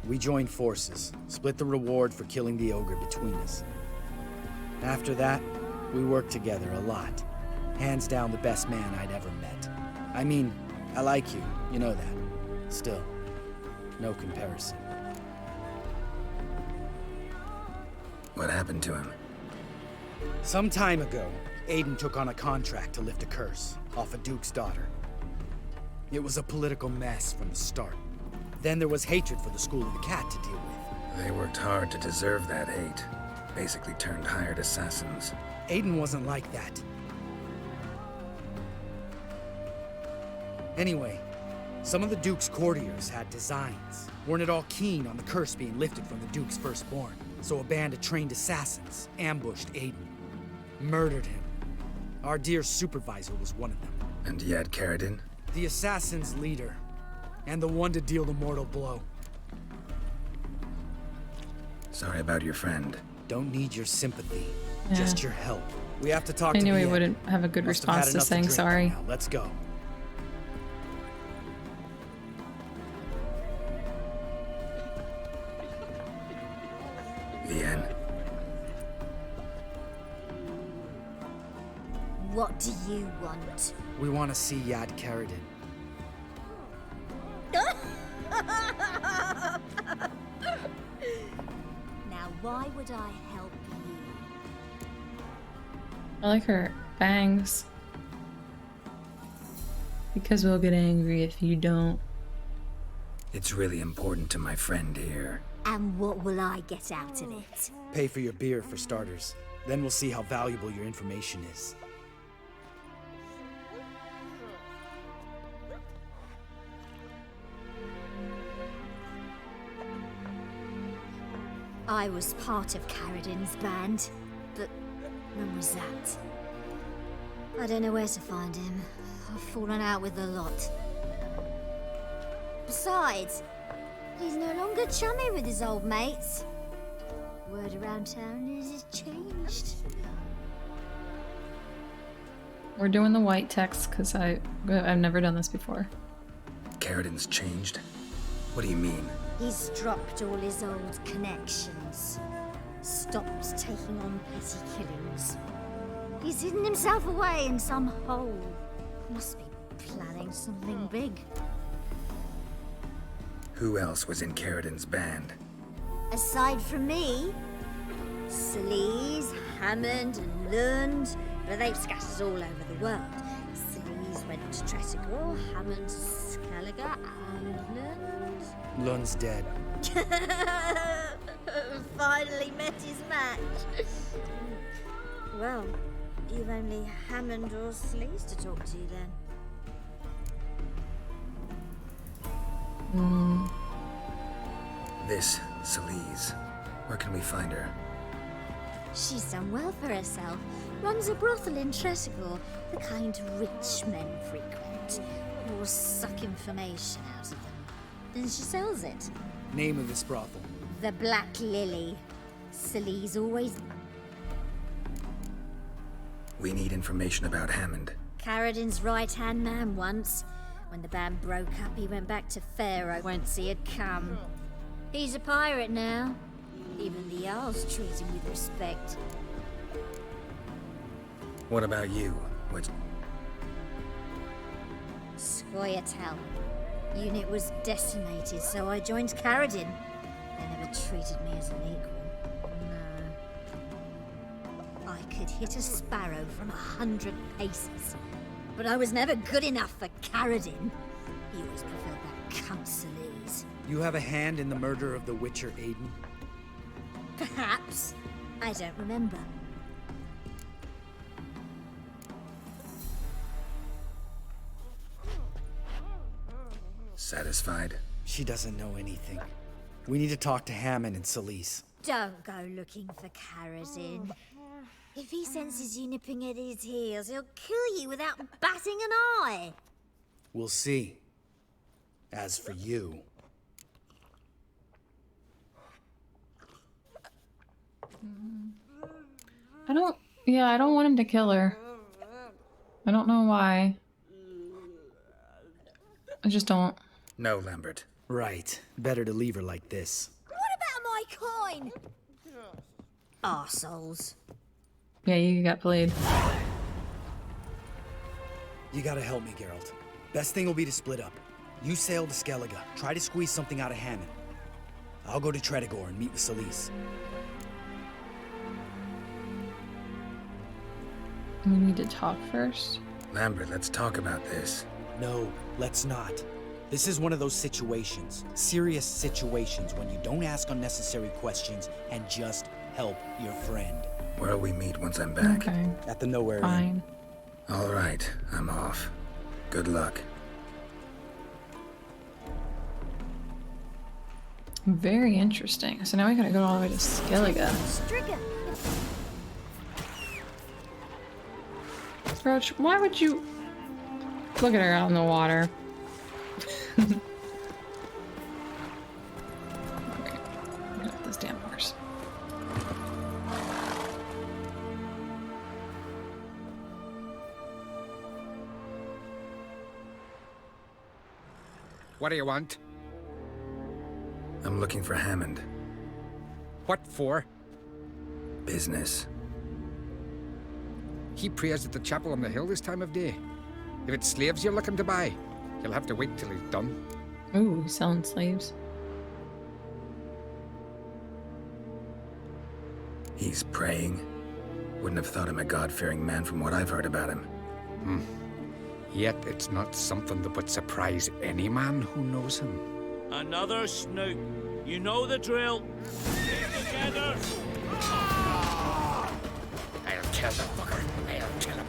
We joined forces, split the reward for killing the ogre between us. After that, we worked together a lot. Hands down the best man I'd ever met. I mean, I like you, you know that. Still, no comparison. What happened to him? Some time ago, Aiden took on a contract to lift a curse off a duke's daughter. It was a political mess from the start. Then there was hatred for the School of the Cat to deal with. They worked hard to deserve that hate. Basically turned hired assassins. Aiden wasn't like that. Anyway, Some of the Duke's courtiers had designs. Weren't at all keen on the curse being lifted from the Duke's firstborn. So a band of trained assassins ambushed Aiden. Murdered him. Our dear supervisor was one of them. And yet, Carradine? The assassin's leader. And the one to deal the mortal blow. Sorry about your friend. Don't need your sympathy. Yeah. Just your help. We have to talk I to knew he Viet. wouldn't have a good Must have had response to enough saying drink by sorry. now. Let's go. Vienne. What do you want? We want to see Yad Carradine. Now, why would I help you? I like her bangs. Because we'll get angry if you don't. It's really important to my friend here. And what will I get out of it? Pay for your beer, for starters. Then we'll see how valuable your information is. I was part of Carradine's band, but when was that? I don't know where to find him. I've fallen out with a lot. Besides, he's no longer chummy with his old mates. Word around town is he's changed. We're doing the white text because I've never done this before. Carradine's changed? What do you mean? He's dropped all his old connections. Stopped taking on petty killings. He's hidden himself away in some hole. Must be planning something big. Who else was in Carradine's band? Aside from me, Sleaze, Hammond, and Lund, but they've scattered all over the world. Sleaze went to Tretigor, Hammond to Skellige, and Lund... Lund's dead. Finally met his match. Well, you've only Hammond or Sleaze to talk to then. This Sleaze. Where can we find her? She's done well for herself. Runs a brothel in Tretigor, the kind rich men frequent, or suck information out of them. Then she sells it. Name of this brothel. The Black Lily. Sleaze always... We need information about Hammond. Carradine's right-hand man once. When the band broke up, he went back to Pharaoh whence he had come. He's a pirate now. Even the Jarls treat him with respect. What about you? What's... Scoia'tael. Unit was decimated, so I joined Carradine. They never treated me as an equal. No. I could hit a sparrow from 100 paces, but I was never good enough for Carradine. He always preferred that cunt Sleaze. You have a hand in the murder of the Witcher Aiden? Perhaps. I don't remember. Satisfied? She doesn't know anything. We need to talk to Hammond and Sleaze. Don't go looking for Carradine. If he senses you nipping at his heels, he'll kill you without batting an eye. We'll see. As for you... I don't want him to kill her. I don't know why. I just don't. No, Lambert. Right. Better to leave her like this. What about my coin? Arseholes. Yeah, you got played. You gotta help me, Geralt. Best thing will be to split up. You sail to Skellige. Try to squeeze something out of Hammond. I'll go to Tretigor and meet with Sleaze. We need to talk first. Lambert, let's talk about this. No, let's not. This is one of those situations, serious situations, when you don't ask unnecessary questions and just help your friend. Where'll we meet once I'm back? Okay. At the Nowhere Fine. Inn. All right, I'm off. Good luck. Very interesting. So now we gotta go all the way to Skellige. Stricken. Roach, why would you... Look at her out in the water. Okay. Get this damn horse. What do you want? I'm looking for Hammond. What for? Business. He prays at the chapel on the hill this time of day. If it's slaves you're looking to buy, you'll have to wait till he's done. Ooh, he's selling slaves. He's praying. Wouldn't have thought him a God-fearing man from what I've heard about him. Yet it's not something that would surprise any man who knows him. Another snoop. You know the drill. Stay together. I'll kill the fucker. I'll kill him.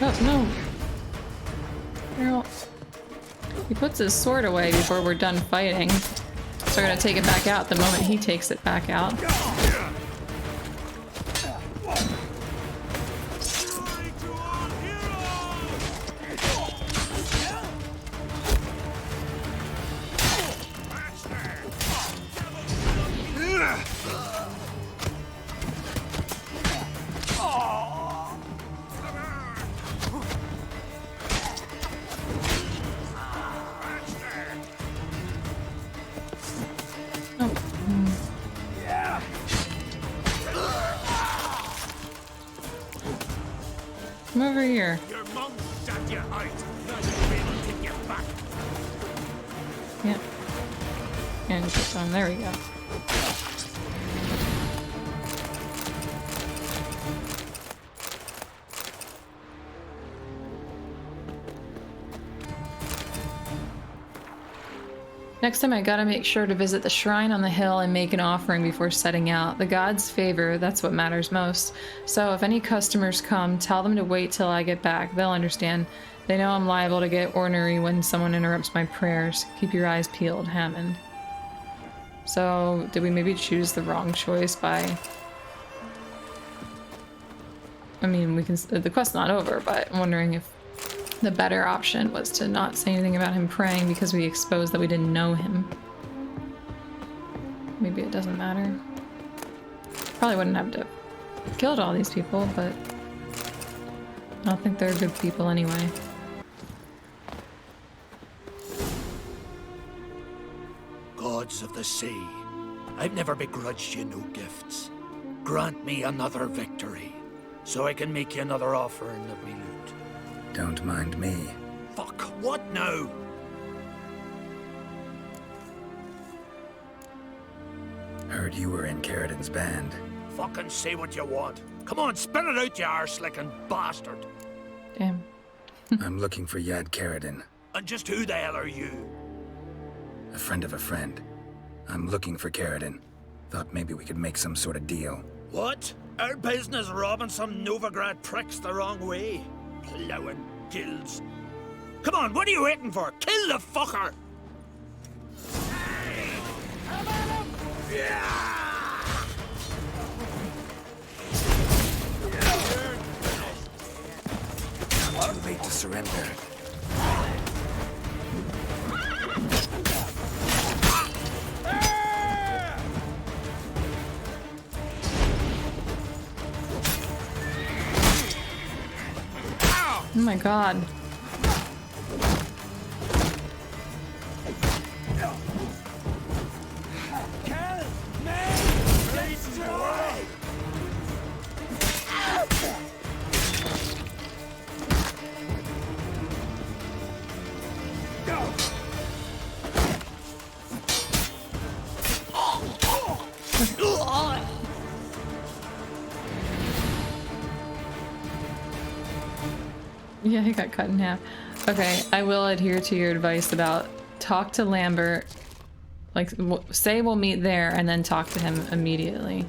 Oh, no. Geralt. He puts his sword away before we're done fighting. So we're gonna take it back out the moment he takes it back out. Come over here. Your monk shot you out. Now you'll be able to get back. Yep. And keep on. There we go. Next time I gotta make sure to visit the shrine on the hill and make an offering before setting out. The gods' favor, that's what matters most. So if any customers come, tell them to wait till I get back. They'll understand. They know I'm liable to get ornery when someone interrupts my prayers. Keep your eyes peeled, Hammond. So, did we maybe choose the wrong choice by... I mean, we can... The quest's not over, but I'm wondering if the better option was to not say anything about him praying because we exposed that we didn't know him. Maybe it doesn't matter. Probably wouldn't have to killed all these people, but I don't think they're good people anyway. Gods of the sea, I've never begrudged you no gifts. Grant me another victory, so I can make you another offering of me loot. Don't mind me. Fuck, what now? Heard you were in Carradin's band. Fucking say what you want. Come on, spit it out, you arse-licking bastard. Damn. I'm looking for Yad Carradin. And just who the hell are you? A friend of a friend. I'm looking for Carradin. Thought maybe we could make some sort of deal. What? Our business robbing some Novigrad pricks the wrong way? Plowing guilds. Come on, what are you waiting for? Kill the fucker! Too late to surrender. Oh my god. Yeah, he got cut in half. Okay, I will adhere to your advice about talk to Lambert. Like, say we'll meet there and then talk to him immediately.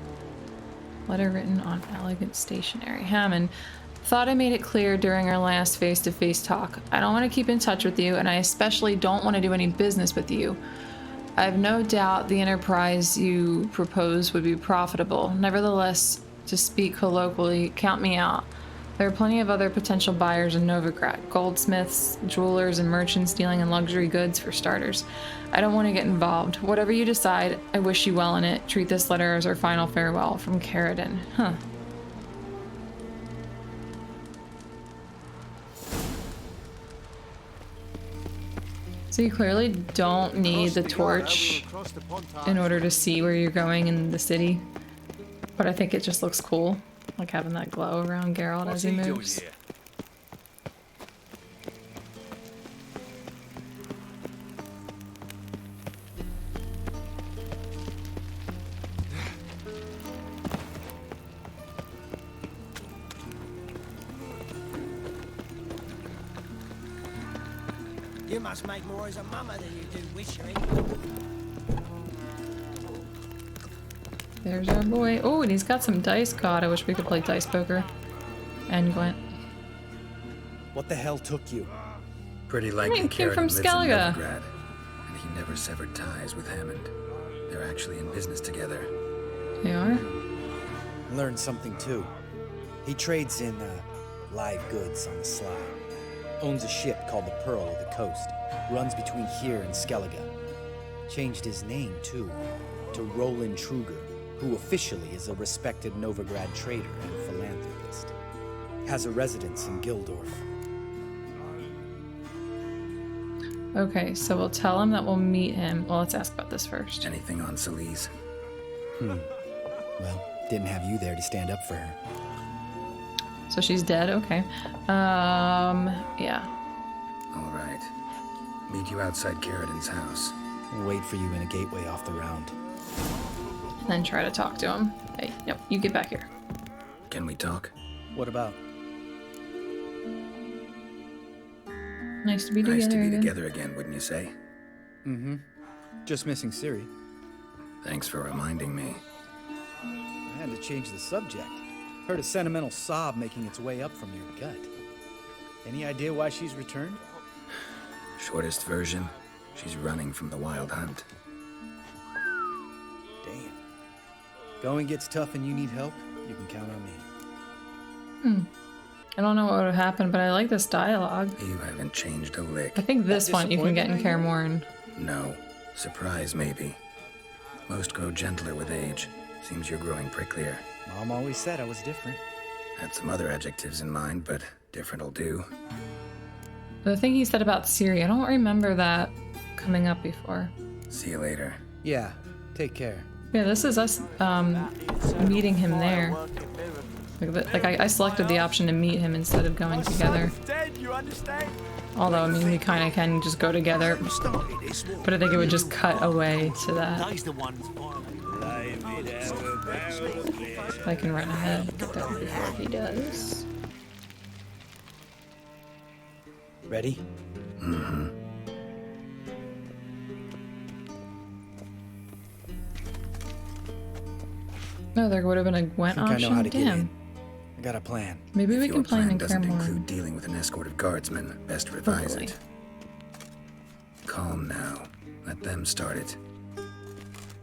Letter written on elegant stationery. Hammond, thought I made it clear during our last face-to-face talk. I don't want to keep in touch with you, and I especially don't want to do any business with you. I have no doubt the enterprise you propose would be profitable. Nevertheless, to speak colloquially, count me out. There are plenty of other potential buyers in Novigrad. Goldsmiths, jewelers, and merchants dealing in luxury goods for starters. I don't want to get involved. Whatever you decide, I wish you well in it. Treat this letter as our final farewell from Caradon. Huh. So you clearly don't need the torch in order to see where you're going in the city. But I think it just looks cool. Like having that glow around Geralt as he moves. You must make more as a mama than you do wishing. There's our boy. Oh, and he's got some dice. God, I wish we could play dice poker. And Gwent. What the hell took you? Pretty likely He came Caradon from lives in Skellige. Novigrad, and he never severed ties with Hammond. They're actually in business together. They are? Learned something too. He trades in live goods on the sly. Owns a ship called the Pearl of the Coast. Runs between here and Skellige. Changed his name too, to Roland Truger, who officially is a respected Novigrad trader and philanthropist. Has a residence in Gildorf. Okay, so we'll tell him that we'll meet him. Well, let's ask about this first. Anything on Celise? Well, didn't have you there to stand up for her. So she's dead? Okay. Yeah. All right. Meet you outside Caradon's house. We'll wait for you in a gateway off the round. And then try to talk to him. Hey, nope, you get back here. Can we talk? What about? Nice to be together Nice to be again. together again, wouldn't you say? Mm-hmm. Just missing Ciri. Thanks for reminding me. I had to change the subject. Heard a sentimental sob making its way up from your gut. Any idea why she's returned? Shortest version, she's running from the Wild Hunt. Damn. Going gets tough and you need help, you can count on me. I don't know what would have happened, but I like this dialogue. You haven't changed a lick. I think this one you can get in Kaer Morhen. No. Surprise, maybe. Most grow gentler with age. Seems you're growing pricklier. Mom always said I was different. Had some other adjectives in mind, but different'll do. The thing he said about Ciri, I don't remember that coming up before. See you later. Yeah, take care. Yeah, this is us meeting him there. Like I selected the option to meet him instead of going together. Although, I mean, we kind of can just go together. But I think it would just cut away to that. I can run ahead get there before he does. Ready? Mm-hmm. No, there would have been a Gwent I think I know how option. to get Damn. in. I got a plan. Maybe we If can your play him plan in Kaer doesn't Morhen. include dealing with an escort of guardsmen, best revise Hopefully. it. Calm now. Let them start it.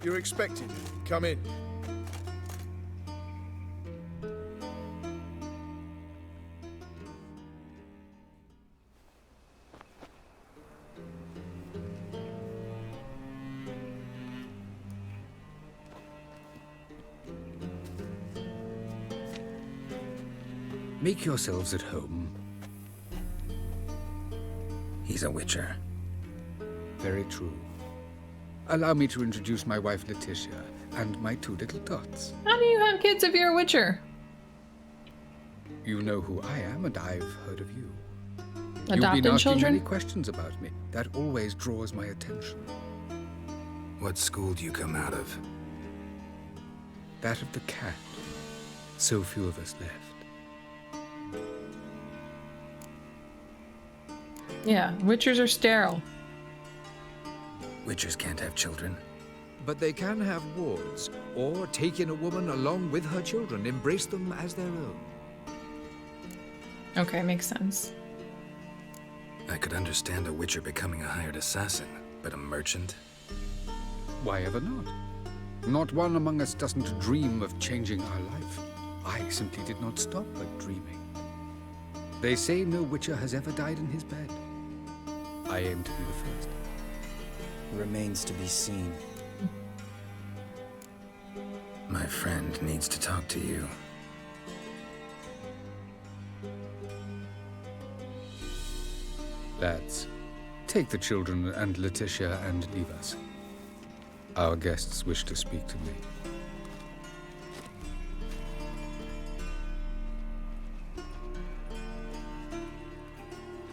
You're expecting me. Come in. Make yourselves at home. He's a witcher. Very true. Allow me to introduce my wife Letitia and my two little tots. How do you have kids if you're a Witcher? You know who I am, and I've heard of you. You've Adopted been asking children? many questions about me. That always draws my attention. What school do you come out of? That of the cat. So few of us left. Yeah, Witchers are sterile. Witchers can't have children. But they can have wards, or take in a woman along with her children, embrace them as their own. Okay, makes sense. I could understand a Witcher becoming a hired assassin, but a merchant? Why ever not? Not one among us doesn't dream of changing our life. I simply did not stop at dreaming. They say no Witcher has ever died in his bed. I aim to be the first. Remains to be seen. My friend needs to talk to you. Lads, take the children and Letitia and leave us. Our guests wish to speak to me.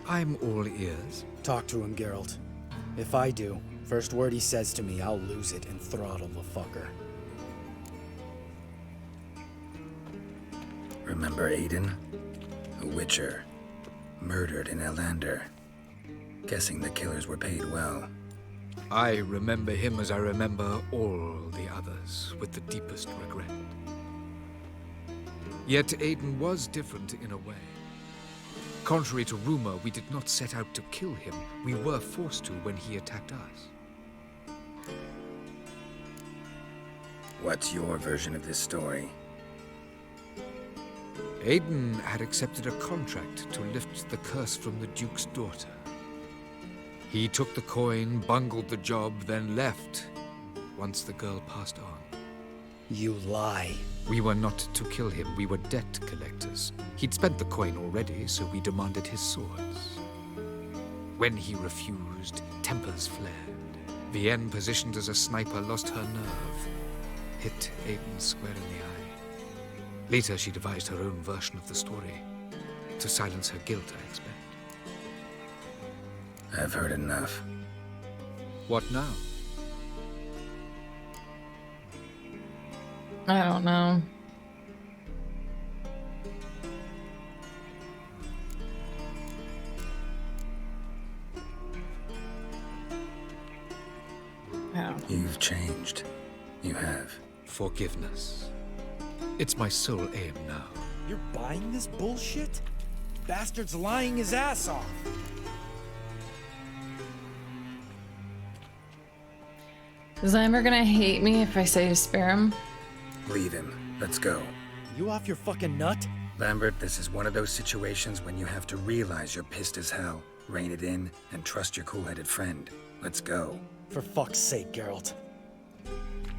I'm all ears. Talk to him, Geralt. If I do, first word he says to me, I'll lose it and throttle the fucker. Remember Aiden? A Witcher. Murdered in Elander. Guessing the killers were paid well. I remember him as I remember all the others, with the deepest regret. Yet Aiden was different in a way. Contrary to rumor, we did not set out to kill him. We were forced to when he attacked us. What's your version of this story? Aiden had accepted a contract to lift the curse from the Duke's daughter. He took the coin, bungled the job, then left once the girl passed on. You lie. We were not to kill him. We were debt collectors. He'd spent the coin already, so we demanded his swords. When he refused, tempers flared. Vienne, positioned as a sniper, lost her nerve. Hit Aiden square in the eye. Later, she devised her own version of the story. To silence her guilt, I expect. I've heard enough. What now? I don't know. You've changed. You have. Forgiveness. It's my sole aim now. You're buying this bullshit? Bastard's lying his ass off. Is Lambert gonna hate me if I say to spare him? Leave him. Let's go. You off your fucking nut? Lambert, this is one of those situations when you have to realize you're pissed as hell, rein it in, and trust your cool-headed friend. Let's go. For fuck's sake, Geralt.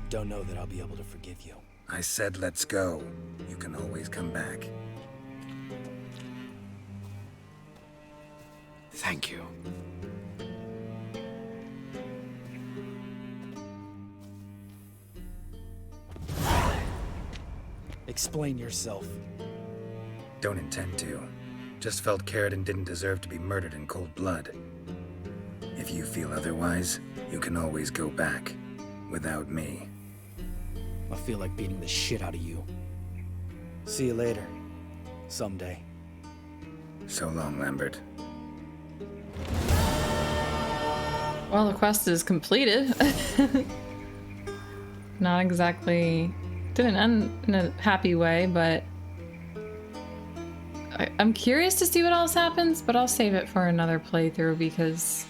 Don't know that I'll be able to forgive you. I said let's go. You can always come back. Thank you. Explain yourself. Don't intend to. Just felt Carradine didn't deserve to be murdered in cold blood. If you feel otherwise, you can always go back. Without me. I feel like beating the shit out of you. See you later. Someday. So long, Lambert. Well, the quest is completed. Not exactly... didn't end in a happy way, but... I'm curious to see what else happens, but I'll save it for another playthrough because...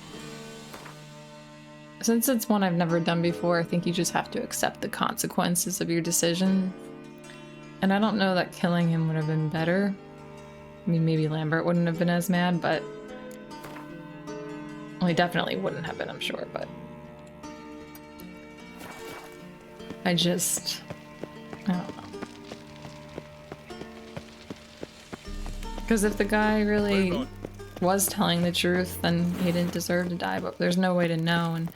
since it's one I've never done before, I think you just have to accept the consequences of your decision. And I don't know that killing him would have been better. I mean, maybe Lambert wouldn't have been as mad, but... well, he definitely wouldn't have been, I'm sure, but... I just... I don't know. Because if the guy really was telling the truth, then he didn't deserve to die, but there's no way to know. And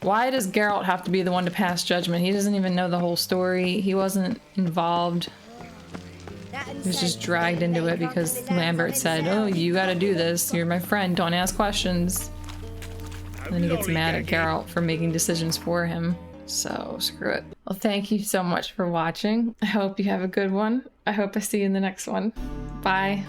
why does Geralt have to be the one to pass judgment? He doesn't even know the whole story. He wasn't involved. He was just dragged into it because Lambert said, oh, you gotta do this. You're my friend. Don't ask questions. And then he gets mad at Geralt for making decisions for him. So, screw it. Well, thank you so much for watching. I hope you have a good one. I hope I see you in the next one. Bye.